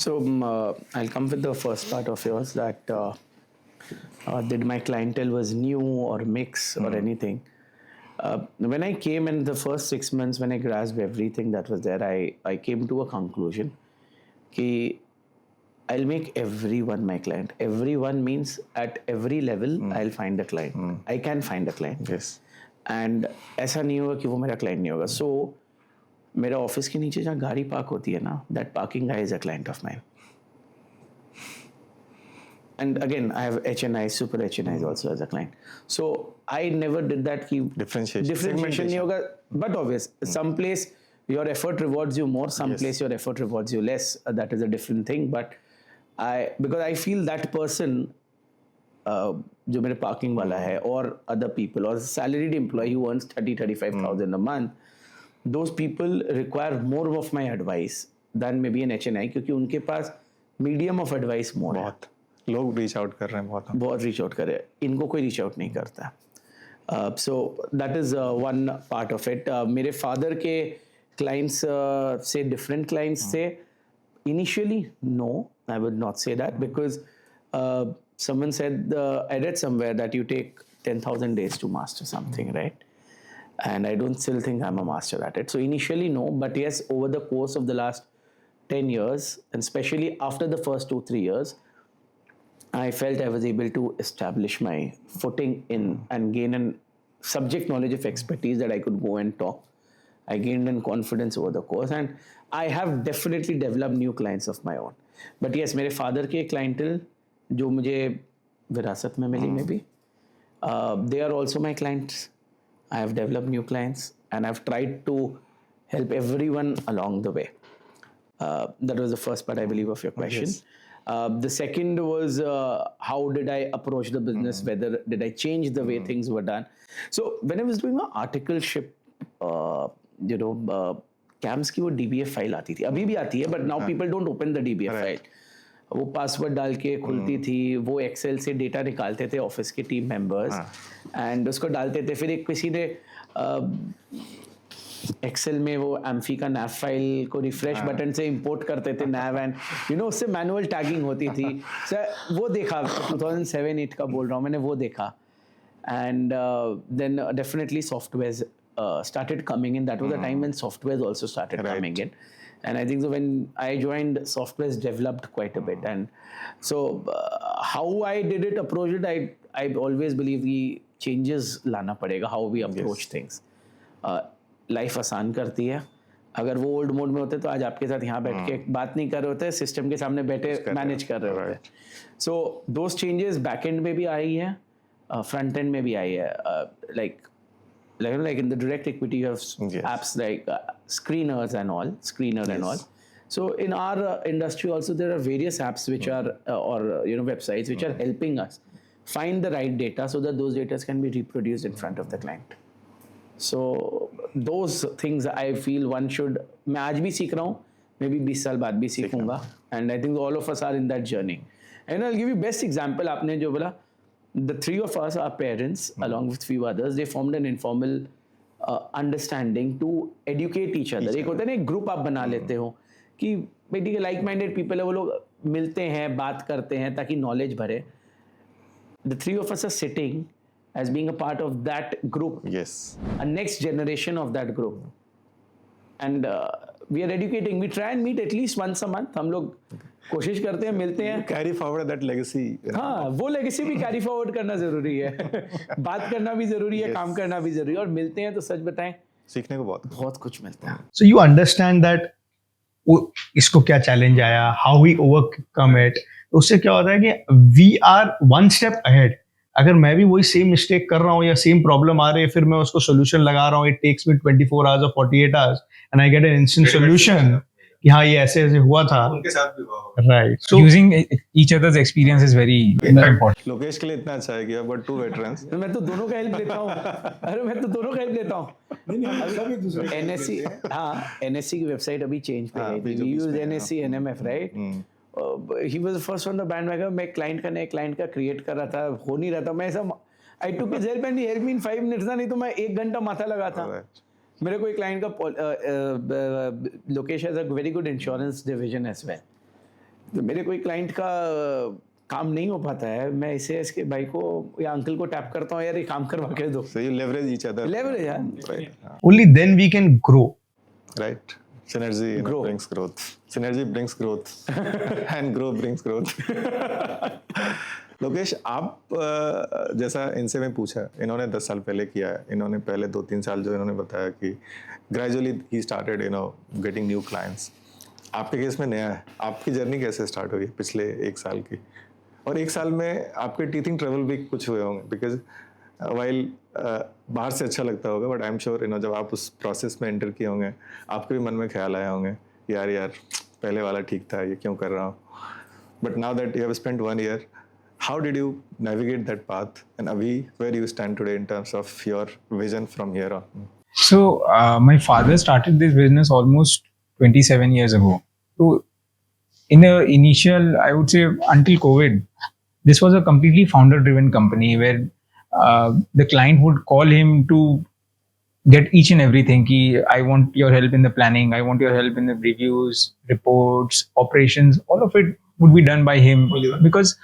So I'll come with the first part of yours, that did my clientele was new or mix or anything. When I came in the first 6 months, when I grasped everything that was there, I came to a conclusion कि I'll make everyone my client. Everyone means at every level I'll find a client. I can find a client. Yes. And ऐसा नहीं होगा कि वो मेरा client नहीं होगा. सो मेरा ऑफिस के नीचे जहाँ गाड़ी पार्क होती है ना, that parking guy is a client of mine. And again, I have HNI, super HNIs also as a client. So I never did that. Ki differentiation नहीं होगा. But obvious, some place your effort rewards you more, some place your effort rewards you less. That is a different thing. But because I feel that person, जो मेरे parking वाला है, और other people, or salaried employee who earns 30,000-35,000 a month, those people require more of my advice than maybe an HNI, क्योंकि उनके पास medium of advice more है. बहुत लोग रीच आउट कर रहे हैं, बहुत रीच आउट कर रहे हैं. इनको कोई रीच आउट नहीं करता. So that is one part of it. मेरे फादर के क्लाइंट्स से डिफरेंट क्लाइंट्स थे. Initially no, I would not say that, because someone said, I read somewhere that you take 10,000 days to master something, right? And I don't still think I'm a master at it. So initially no, but yes, over the course of the last 10 years, and especially after the first 2-3 years, I felt I was able to establish my footing in and gain a subject knowledge of expertise that I could go and talk. I gained in confidence over the course, and I have definitely developed new clients of my own. But yes, मेरे father के clientele जो मुझे विरासत में मिली, maybe they are also my clients. I have developed new clients, and I've tried to help everyone along the way. That was the first part, I believe, of your question. The second was how did I approach the business? Whether did I change the way things were done? So when I was doing an articleship, CAMS की वो DBF file आती थी, अभी भी आती है, but now people don't open the DBF file. वो password डाल के खुलती थी. वो एक्सेल से डेटा निकालते थे ऑफिस के टीम मेंबर्स, एंड उसको डालते थे. फिर एक किसी ने एक्सेल में वो एम्फी का नैव फाइल को रिफ्रेश बटन से इंपोर्ट करते थे नैव, एंड उससे मैनुअल टैगिंग होती थी. सर वो देखा, 2007-8 का बोल रहा हूँ, मैंने वो देखा. And then definitely software started coming in. That was the time when softwares also started coming in. And I think so when I joined, softwares developed quite a bit. And so how I did it, approached it, I always believe the changes लाना पड़ेगा, how we approach things. Life आसान करती है. अगर वो old mode में होते तो आज आपके साथ यहाँ बैठ के बात नहीं कर रहे होते, सिस्टम के सामने बैठे मैनेज कर रहे होते. So those changes back and में भी आई है, फ्रंट एंड में भी आई है. Like in the direct equity, you have apps like screeners and all, and all. So in our industry also, there are various apps which are or websites which are helping us find the right data so that those data can be reproduced in front of the client. So those things I feel one should. मैं आज भी सीख रहा हूँ, maybe 20 साल बाद भी सीखूंगा. And I think all of us are in that journey. And I'll give you best example. आपने जो बोला, the three of us, our parents, along with few others, they formed an informal understanding to educate each other. एक होता है ना, एक group आप बना लेते हो कि भाई ठीक है, लाइक माइंडेड पीपल है, वो लोग मिलते हैं, बात करते हैं ताकि नॉलेज भरे. The three of us are sitting as being a part of that group. Yes. A next generation of that group. And we are educating. We try and meet at least once a month. हम लोग कोशिश करते हैं, मिलते हैं. Carry forward that legacy. हाँ, वो legacy भी कैरी फॉरवर्ड करना जरूरी है. बात करना भी जरूरी है, काम करना भी जरूरी है, और मिलते हैं तो सच बताएं, सीखने को बहुत कुछ मिलता है. So you understand that इसको क्या चैलेंज आया, how we overcome it. उससे क्या होता है कि we are one step ahead. अगर मैं भी वही सेम मिस्टेक कर रहा हूँ या सेम प्रॉब्लम आ रही है, फिर मैं उसको सोल्यूशन लगा रहा हूँ, इट टेक्स मी 24 आवर्स और 48 hours and I get an instant solution कि हाँ ये ऐसे ऐसे हुआ था, उनके साथ भी हुआ होगा। Right. So Using each other's experience is very important. Lokesh के लिए इतना अच्छा है कि अब टू वेटरन्स मैं तो दोनों का हेल्प लेता हूँ. अरे मैं तो दोनों का हेल्प लेता हूँ. एनएससी, हाँ, एनएससी की वेबसाइट अभी चेंज पे गई थी. We use NSC NMF, right. He was first on the bandwagon. मैं नए क्लाइंट का क्रिएट कर रहा था, हो नहीं रहा था. मैं ऐसा I took his help and he help me in 5 minutes ना, नहीं तो मैं 1 घंटा माथा लगा था. मेरे को एक क्लाइंट का Lokesh has a very good insurance division as well. तो मेरे कोई क्लाइंट का काम नहीं हो पाता है, मैं इसे इसके भाई को या अंकल को टैप करता हूँ, यार ये काम करवा के दो. So you leverage each other. Leverage यार. Right. only then we can grow. Right. Synergy brings growth. Synergy brings growth. And grow brings growth. Lokesh, आप जैसा इनसे मैं पूछा, इन्होंने 10 साल पहले किया है. इन्होंने पहले 2-3 साल जो इन्होंने बताया कि gradually he started getting new clients. आपके केस में नया है. आपकी जर्नी कैसे स्टार्ट हुई पिछले 1 साल की? और 1 साल में आपके टीचिंग ट्रेवल भी कुछ हुए होंगे, बिकॉज वाइल बाहर से अच्छा लगता होगा, बट आई एम श्योर जब आप उस प्रोसेस में एंटर किए होंगे, आपके भी मन में ख्याल आए होंगे, यार पहले वाला ठीक था, ये क्यों कर रहा हूँ. But now that you have spent 1 year, how did you navigate that path, and abhi where you stand today in terms of your vision from here on? So my father started this business almost 27 years ago. So in the initial, I would say until COVID, this was a completely founder-driven company where the client would call him to get each and everything. Ki, I want your help in the planning. I want your help in the reviews, reports, operations. All of it would be done by him because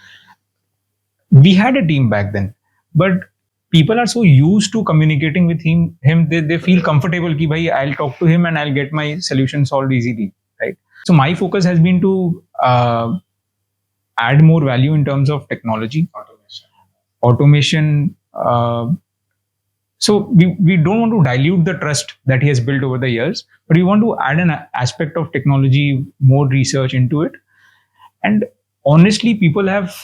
we had a team back then, but people are so used to communicating with him they feel comfortable ki bhai I'll talk to him and I'll get my solution solved easily, right? So my focus has been to add more value in terms of technology, automation. So we don't want to dilute the trust that he has built over the years, but we want to add an aspect of technology, more research into it. And honestly, people have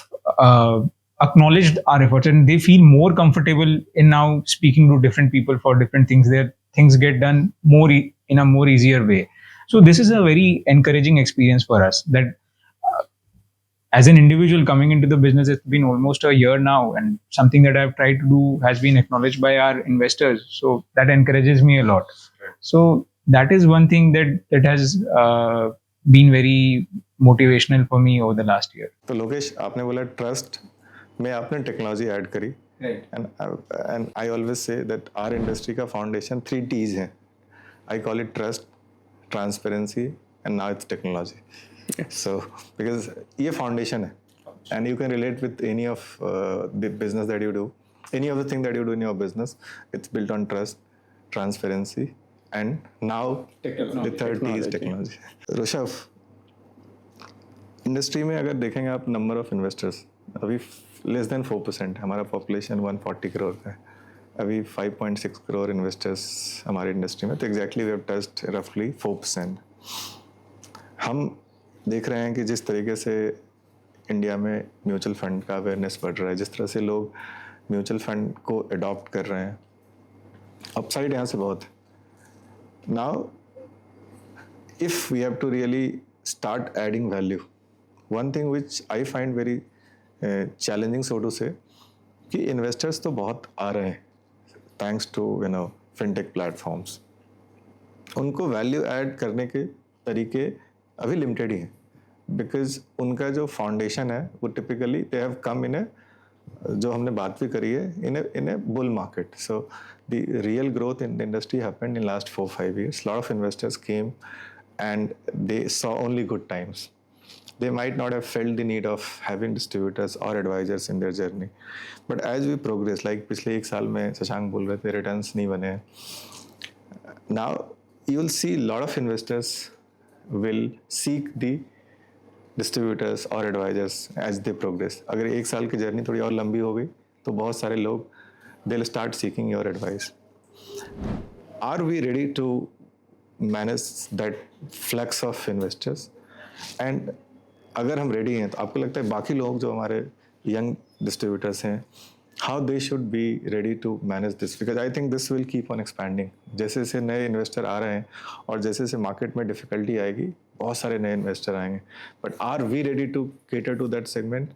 acknowledged our efforts and they feel more comfortable in now speaking to different people for different things. Their things get done more in a more easier way. So this is a very encouraging experience for us, that as an individual coming into the business, it's been almost a year now, and something that I've tried to do has been acknowledged by our investors. So that encourages me a lot. So that is one thing that has been very motivational for me over the last year. तो लोकेश, आपने बोला trust में आपने technology add करी, and I always say that our industry का foundation 3 T's हैं. I call it trust, transparency and now it's technology. So because ये foundation है, and you can relate with any of the business that you do, any of the thing that you do in your business. It's built on trust, transparency, and now the third T is technology. Rishabh, industry में अगर देखेंगे आप number of investors, अभी less than 4%. हमारा population 140 crore का है. अभी 5.6 crore investors हमारी इंडस्ट्री में. तो एग्जैक्टली वी हैव टच्ड रफली 4%. हम देख रहे हैं कि जिस तरीके से इंडिया में म्यूचुअल फंड का अवेयरनेस बढ़ रहा है, जिस तरह से लोग म्यूचुअल फंड को अडॉप्ट कर रहे हैं, अपसाइड यहाँ से बहुत है. Now if we have to really start adding value, one thing which I find very challenging so to say, कि इन्वेस्टर्स तो बहुत आ रहे हैं थैंक्स टू फिनटेक प्लेटफॉर्म्स. उनको वैल्यू ऐड करने के तरीके अभी लिमिटेड ही हैं, बिकॉज उनका जो फाउंडेशन है वो टिपिकली दे हैव कम इन ए, जो हमने बात भी करी है, in a bull market. So the real growth in the industry happened in last 4-5 years. Lot of investors came and they saw only good times. They might not have felt the need of having distributors or advisors in their journey. But as we progress, like पिछले 1 साल में शशांक बोल रहे थे returns नहीं बने. Now you will see lot of investors will seek the distributors or advisors as they progress. अगर 1 साल की जर्नी थोड़ी और लंबी हो गई तो बहुत सारे लोग they'll start seeking your advice. Are we ready to manage that flux of investors? And अगर हम रेडी हैं तो आपको लगता है बाकी लोग जो हमारे यंग डिस्ट्रीब्यूटर्स हैं how they should be ready to manage this, because I think this will keep on expanding. जैसे जैसे नए इन्वेस्टर आ रहे हैं और जैसे जैसे मार्केट में डिफिकल्टी आएगी, बहुत सारे नए इन्वेस्टर आएंगे, but are we ready to cater to that segment?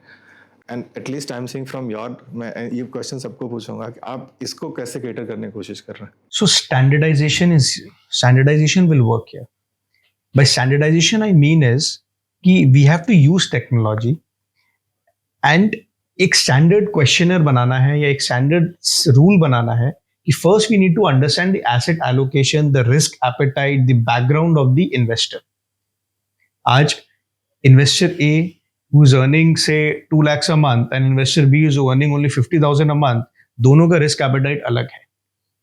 And at least I am seeing from your, मैं ये क्वेश्चन सबको पूछूंगा कि आप इसको कैसे केटर करने की कोशिश कर रहे हैं? So standardization will work here. By standardization I mean is कि we have to use technology and एक स्टैंडर्ड क्वेश्चनर बनाना है या एक स्टैंडर्ड रूल बनाना है कि first we need to understand the asset allocation, the risk appetite, the background of the investor. आज investor A who is earning say 2 lakhs a month and investor B is earning only 50,000 a month, दोनों का risk appetite अलग है.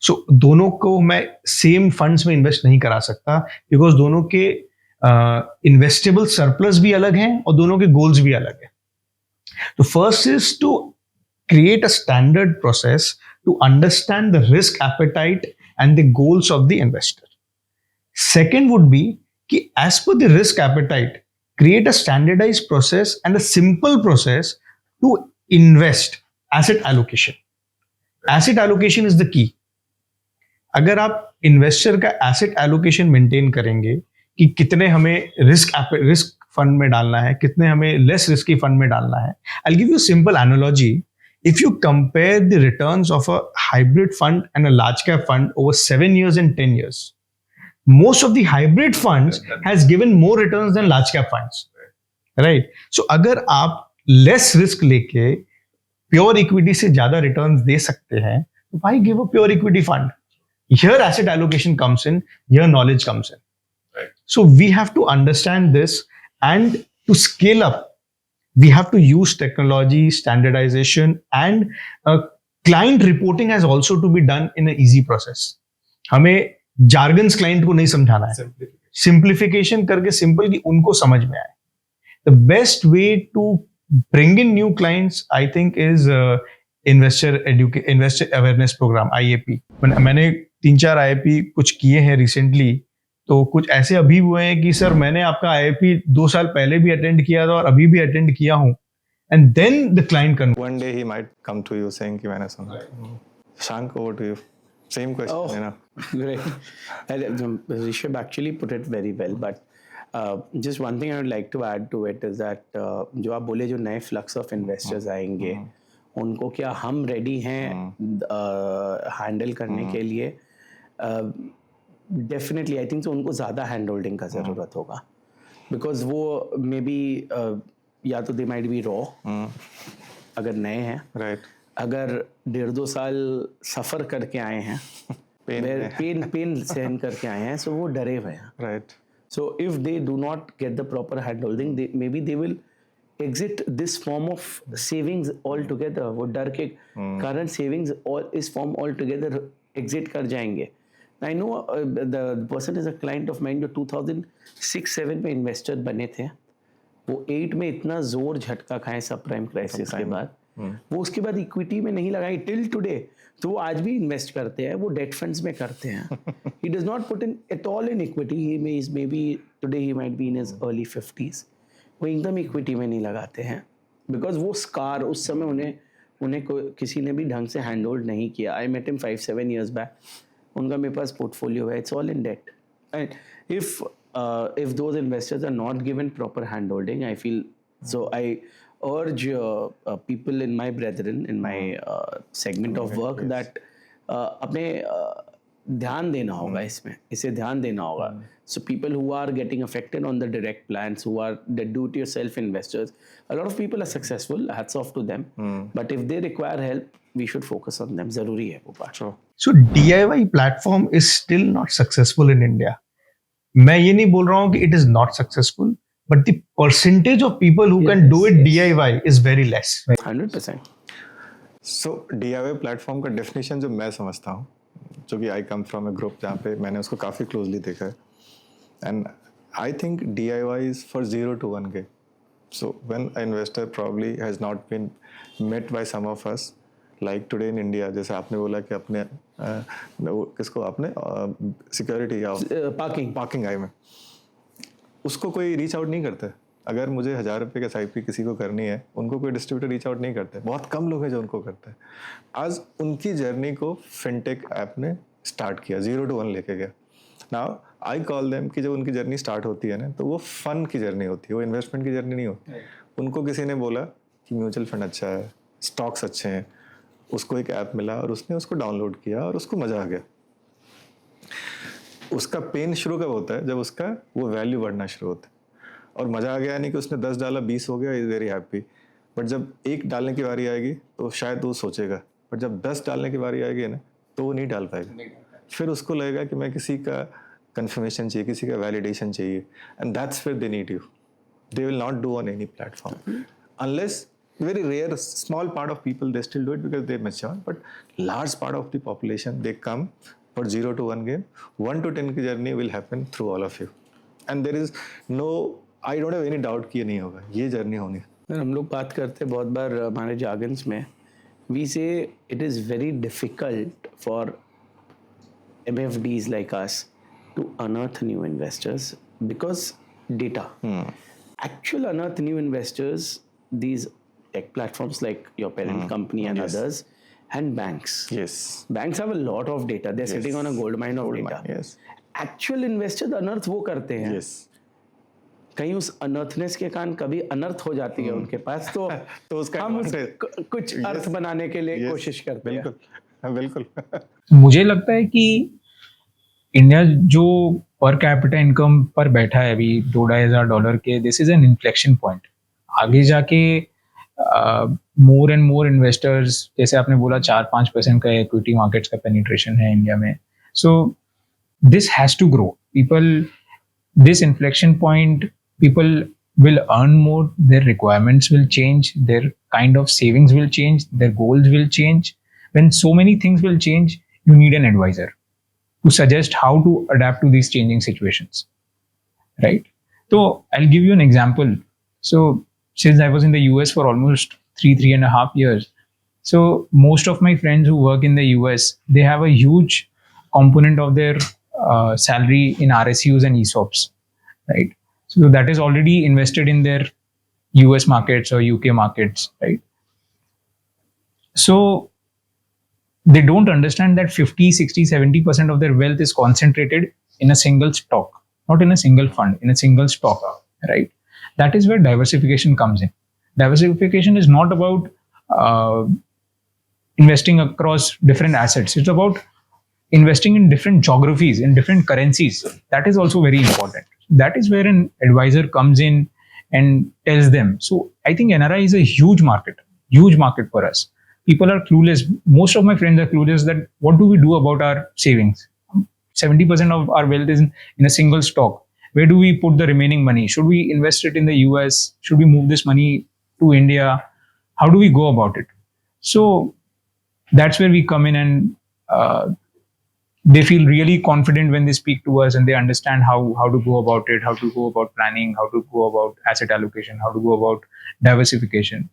सो दोनों को मैं same funds में invest नहीं करा सकता बिकॉज दोनों के इन्वेस्टेबल सरप्लस भी अलग हैं और दोनों के गोल्स भी अलग हैं. The first is to create a standard process to understand the risk appetite and the goals of the investor. Second would be कि as per the risk appetite, create a standardized process and a simple process to invest. Asset allocation. Asset allocation is the key. अगर आप investor का asset allocation maintain करेंगे कि कितने हमें risk fund में डालना है, कितने हमें लेस रिस्की फंड में डालना है. I'll give you a simple analogy. If you compare the returns of a hybrid fund and a large cap fund over 7 years and 10 years, most of the hybrid funds has given more returns than large cap funds. Right? So अगर आप less risk लेके pure equity से ज्यादा returns दे सकते हैं, तो why give a pure equity fund? Here asset allocation comes in, here knowledge comes in. Right. So we have to understand this, and to scale up, we have to use technology, standardization, and client reporting has also to be done in an easy process. हमें jargons client को नहीं समझाना है. Simplification करके simple कि उनको समझ में आए. The best way to bring in new clients, I think, is investor awareness program, IAP. मैंने 3-4 IAP कुछ किए हैं रिसेंटली, तो कुछ ऐसे अभी हुए हैं कि सर मैंने आपका IAP 2 साल पहले भी अटेंड किया था और अभी भी अटेंड किया हूं, and then the client convert. One day he might come to you saying कि मैंने सुना. Shank, over to you. Same question. Oh, है ना? great. Rishabh actually put it very well, but just one thing I would like to add to it is that जो आप बोले जो नए फ्लक्स ऑफ इन्वेस्टर्स आएंगे, उनको क्या हम रेडी हैं हैंडल करने के लिए? डेफिनेटली आई थिंक तो उनको ज़्यादा हैंड होल्डिंग का ज़रूरत होगा, बिकॉज वो मे बी या तो दे माइट बी रॉ अगर नए हैं, राइट. अगर 1.5-2 साल सफ़र करके आए हैं, पेन सहन करके आए हैं, सो वो डरे हुए हैं. Right. So if they do not get the proper hand holding, may be they will exit this form of savings altogether. वो डर के current savings इस form altogether exit कर जाएंगे. I know the person is a client of mine जो 2006-07 में investor बने थे. वो 8 में इतना जोर झटका खाए सब प्राइम क्राइसिस के बाद, वो उसके बाद इक्विटी में नहीं लगाई टिल टुडे. तो वो आज भी इन्वेस्ट करते हैं, वो डेट फंड्स में करते हैं. He does not put in at all in equity. He is maybe today he might be in his early 50s. वो एकदम इक्विटी में नहीं लगाते हैं बिकॉज वो स्कार उस समय उन्हें किसी ने भी ढंग से हैंड होल्ड नहीं किया. I met him 5-7 years back. उनका मेरे पास पोर्टफोलियो है, it's all in debt. And if those investors are not given proper hand holding, I feel, so I urge people in my brethren, in my segment of work, that अपने ध्यान देना होगा इसमें, इसे ध्यान देना होगा. So people who are getting affected on the direct plans, who are the do-it-yourself investors, a lot of people are successful, hats off to them. But if they require help, we should focus on them. ज़रूरी है वो बात. So DIY platform is still not successful in India. मैं ये नहीं बोल रहा हूँ कि it is not successful, but the percentage of people who can do it DIY is very less. 100%. So DIY platform का डेफिनेशन जो मैं समझता हूँ, जो कि आई कम फ्रॉम अ ग्रुप जहाँ पे मैंने उसको काफ़ी क्लोजली देखा है, and I think DIY is for 0 to 1K. So when an investor probably has not been met by some of us, like today in India, जैसे आपने बोला कि अपने किसको आपने सिक्योरिटी या पार्किंग आई में, उसको कोई रीच आउट नहीं करता है. अगर मुझे 1,000 रुपये की SIP किसी को करनी है, उनको कोई डिस्ट्रीब्यूटर रीच आउट नहीं करते, बहुत कम लोग हैं जो उनको करते हैं। आज उनकी जर्नी को फिनटेक ऐप ने स्टार्ट किया, 0 to 1 लेके गया। नाउ आई कॉल देम कि जब उनकी जर्नी स्टार्ट होती है ना, तो वो फन की जर्नी होती है, वो इन्वेस्टमेंट की जर्नी नहीं होती। उनको किसी ने बोला कि म्यूचुअल फंड अच्छा है, स्टॉक्स अच्छे हैं, उसको एक ऐप मिला और उसने उसको डाउनलोड किया और उसको मज़ा आ गया। उसका पेन शुरू कब होता है? जब उसका वो वैल्यू बढ़ना शुरू होता है। और मज़ा आ गया नहीं कि उसने 10 डाला 20 हो गया, इज़ वेरी हैप्पी। बट जब 1 डालने की बारी आएगी तो शायद वो सोचेगा, बट जब 10 डालने की बारी आएगी ना, तो वो नहीं डाल पाएगा। फिर उसको लगेगा कि मैं किसी का कंफर्मेशन चाहिए, किसी का वैलिडेशन चाहिए, and that's where they need you. They will not do on any platform unless very rare small part of people they still do it because they mature, but large part of the population they come for 0 to 1 game. 1 to 10 की journey will happen through all of you, and there is no, I don't have any doubt कि ये नहीं होगा, ये journey होनी है। हम लोग बात करते हैं बहुत बार हमारे जार्गन्स में, वी से it is very difficult for MFDs like us to unearth new investors because data. Actual unearth new investors, these tech platforms like your parent company and others, and banks. Yes. Banks have a lot of data. They're sitting on a gold mine of data. Yes. Actual investors unearth वो करते हैं. Yes. कहीं उस अनर्थनेस के कारण कभी अनर्थ हो जाती है उनके पास, तो तो उसका हम advantage- कुछ अर्थ बनाने के लिए Yes. कोशिश करते हैं। बिल्कुल बिल्कुल। मुझे लगता है कि इंडिया जो पर कैपिटा इनकम पर बैठा है अभी $2,500 के, this is an inflection point. आगे जाके मोर एंड मोर इन्वेस्टर्स, जैसे आपने बोला 4-5% का इक्विटी मार्केट्स का पेनिट्रेशन है इंडिया में, so this has to grow. People, this inflection point, people will earn more, their requirements will change, their kind of savings will change, their goals will change. When so many things will change, you need an advisor to suggest how to adapt to these changing situations, right? So I'll give you an example. So since I was in the US for almost 3.5 years, so most of my friends who work in the US, they have a huge component of their salary in RSUs and ESOPs, right? So that is already invested in their US markets or UK markets, right? So they don't understand that 50, 60, 70% of their wealth is concentrated in a single stock, not in a single fund, in a single stock, right? That is where diversification comes in. Diversification is not about investing across different assets. It's about investing in different geographies, in different currencies. That is also very important. That is where an advisor comes in and tells them. So I think NRI is a huge market for us. People are clueless. Most of my friends are clueless that what do we do about our savings? 70% of our wealth is in a single stock. Where do we put the remaining money? Should we invest it in the US? Should we move this money to India? How do we go about it? So that's where we come in, and they feel really confident when they speak to us, and they understand how to go about it, how to go about planning, how to go about asset allocation, how to go about diversification.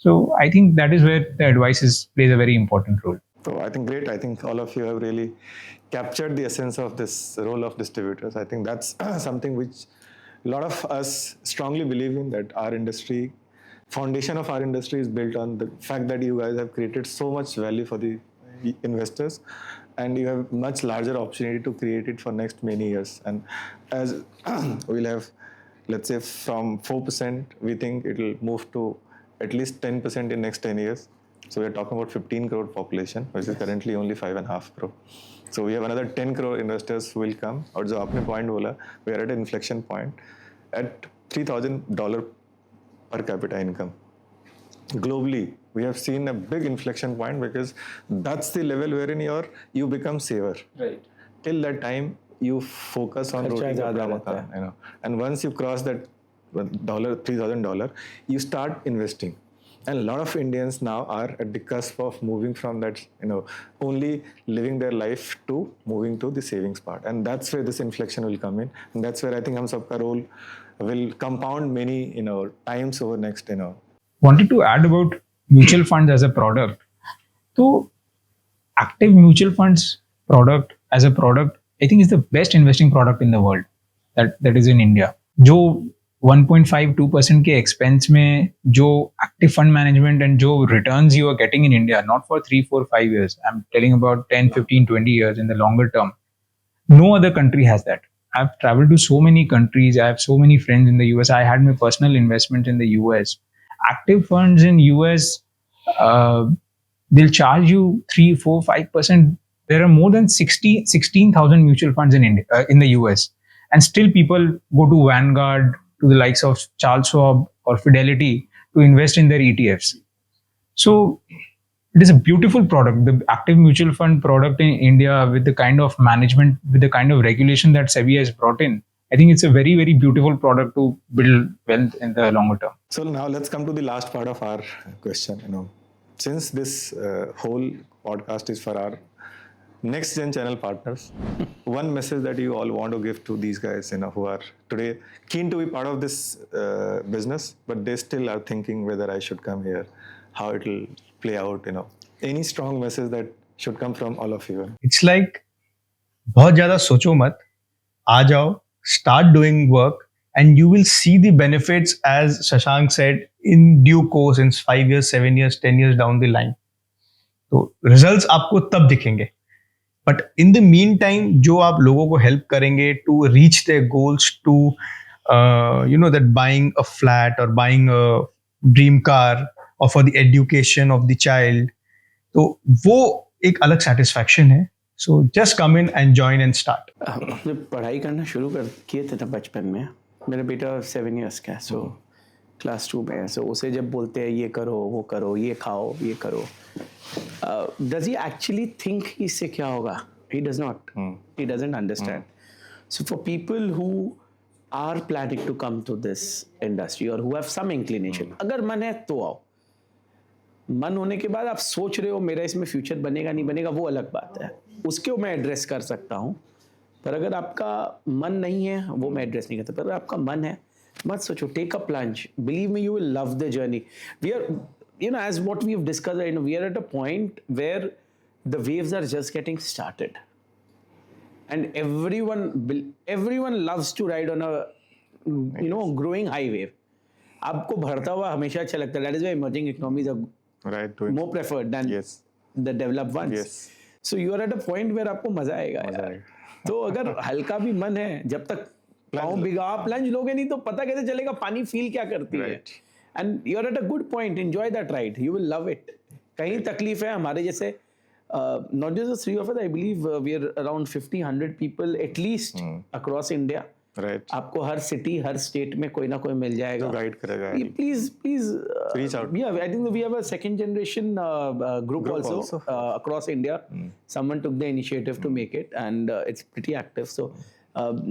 So I think that is where the advice plays a very important role. So I think great. I think all of you have really captured the essence of this role of distributors. I think that's something which a lot of us strongly believe in, that our industry, foundation of our industry is built on the fact that you guys have created so much value for the investors, and you have much larger opportunity to create it for next many years. And as we'll have, let's say from 4%, we think it will move to at least 10% in next 10 years. So we're talking about 15 crore population, which is currently only 5.5 crore. So we have another 10 crore investors who will come. और जो आपने point बोला, we are at an inflection point at $3,000 per capita income. Globally, we have seen a big inflection point because that's the level wherein you become saver. Right. Till that time, you focus on खर्चा roti ज़्यादा kapda रहता makan, you know. And once you cross that $3,000, you start investing. And a lot of Indians now are at the cusp of moving from that, only living their life to moving to the savings part. And that's where this inflection will come in. And that's where I think hum sabka role will compound many, times over next, Wanted to add about mutual funds as a product. So active mutual funds product as a product, I think is the best investing product in the world that is in India. जो 1.52% के expense में जो active fund management and जो returns you are getting in India, not for 3, 4, 5 years, I'm telling about 10, 15, 20 years in the longer term. No other country has that. I've traveled to so many countries. I have so many friends in the US. I had my personal investment in the US. Active funds in US, uh, they'll charge you 3, 4, 5%. There are more than 16,000 mutual funds in India, in the US. And still people go to Vanguard, to the likes of Charles Schwab or Fidelity to invest in their ETFs. So it is a beautiful product. The active mutual fund product in India, with the kind of management, with the kind of regulation that SEBI has brought in, I think it's a very, very beautiful product to build wealth in the longer term. So now let's come to the last part of our question. Since this whole podcast is for our next gen channel partners, one message that you all want to give to these guys, who are today keen to be part of this business, but they still are thinking whether I should come here, how it will play out. Any strong message that should come from all of you? It's like बहुत ज़्यादा सोचो मत, आ जाओ, start doing work, and you will see the benefits, as Shashank said, in due course, in 5 years, 7 years, 10 years down the line. तो results आपको तब दिखेंगे. But in the meantime, जो आप लोगों को help करेंगे to reach their goals, to that buying a flat or buying a dream car or for the education of the child, तो वो एक अलग satisfaction है. So just come in and join and start. जब पढ़ाई करना शुरू किए थे ना बचपन में, मेरा बेटा 7 years का है, सो क्लास 2 में है. सो उसे जब बोलते हैं ये करो, वो करो, ये खाओ, ये करो, does he actually think इससे क्या होगा? He does not. He doesn't understand. So for people who are planning to come to this industry or who have some inclination, अगर मन है तो आओ. मन होने के बाद आप सोच रहे हो मेरा इसमें फ्यूचर बनेगा नहीं बनेगा, वो अलग बात है, उसको मैं एड्रेस कर सकता हूँ. पर अगर आपका मन नहीं है, वो मैं एड्रेस नहीं करता. पर अगर आपका मन है, मत सोचो, take a plunge. Believe me, you will love the journey. We are, as what we have discussed, we are at a point where the waves are just getting started, and everyone loves to ride on a growing high wave. आपको बढ़ता हुआ हमेशा अच्छा लगता है. That is why emerging economies are more preferred than the developed ones. Yes. So you are at a point where आपको मजा आएगा यार. तो अगर हल्का भी मन है, जब तक पाँव भिगा, प्लंज लोगे नहीं तो पता कैसे चलेगा पानी फील क्या करती है. And you are at a good point. Enjoy that ride. You will love it. कहीं तकलीफ है हमारे जैसे, not just the three of us. I believe we are around 50-100 people at least across India. Right. आपको हर city, हर state में कोई ना कोई मिल जाएगा. तो गाइड करेगा. Please reach out. Yeah, I think we have a second generation group also across India. Someone took the initiative to make it, and it's pretty active. So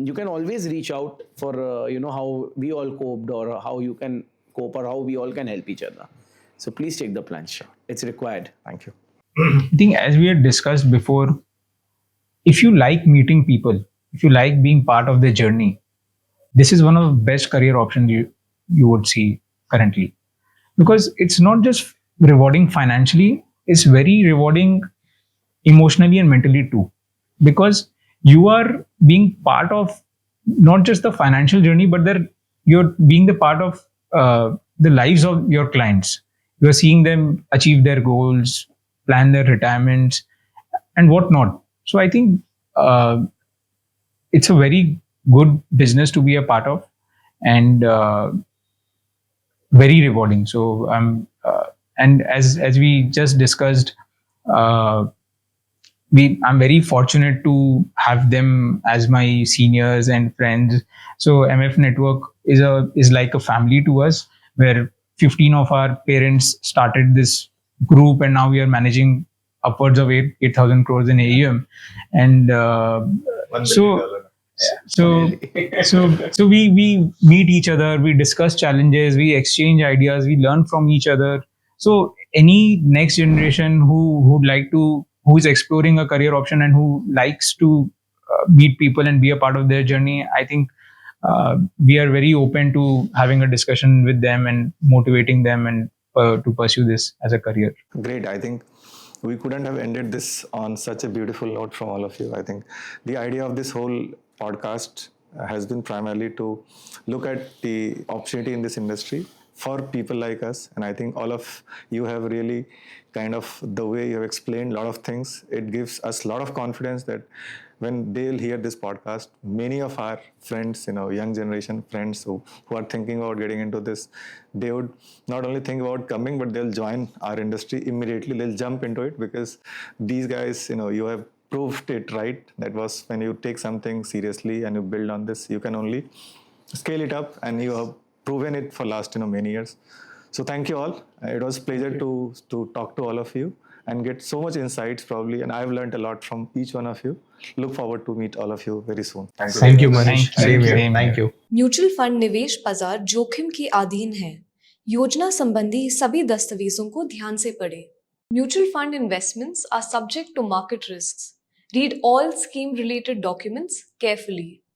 you can always reach out for how we all coped, or how you can cope, or how we all can help each other. So please take the plunge. It's required. Thank you. I think, as we had discussed before, if you like meeting people, if you like being part of their journey, this is one of the best career options you would see currently. Because it's not just rewarding financially, it's very rewarding emotionally and mentally too. Because you are being part of not just the financial journey, but you're being the part of the lives of your clients. You're seeing them achieve their goals, plan their retirements, and whatnot. So I think it's a very good business to be a part of, and very rewarding. So and as we just discussed, I'm very fortunate to have them as my seniors and friends. So MF Network is like a family to us, where 15 of our parents started this group, and now we are managing upwards of 8,000 crores in AUM. And so we meet each other, we discuss challenges, we exchange ideas, we learn from each other. So any next generation who is exploring a career option and who likes to meet people and be a part of their journey, I think we are very open to having a discussion with them and motivating them and to pursue this as a career. Great. I think we couldn't have ended this on such a beautiful note from all of you. I think the idea of this whole podcast has been primarily to look at the opportunity in this industry for people like us. And I think all of you have really kind of, the way you have explained a lot of things, it gives us a lot of confidence that when they'll hear this podcast, many of our friends, young generation friends who are thinking about getting into this, they would not only think about coming, but they'll join our industry immediately. They'll jump into it because these guys, you have proved it, right? That was when you take something seriously and you build on this, you can only scale it up, and you have proven it for last many years. So thank you all. It was a pleasure to talk to all of you and get so much insights probably, and I've learned a lot from each one of you. Look forward to meet all of you very soon. Thank you. Thank you, Thank Manish. you. Same here. Same Thank here. you. Mutual fund निवेश बाजार जोखिम के अधीन है। योजना संबंधी सभी दस्तावेजों को ध्यान से पढ़ें। Mutual fund investments are subject to market risks. Read all scheme related documents carefully.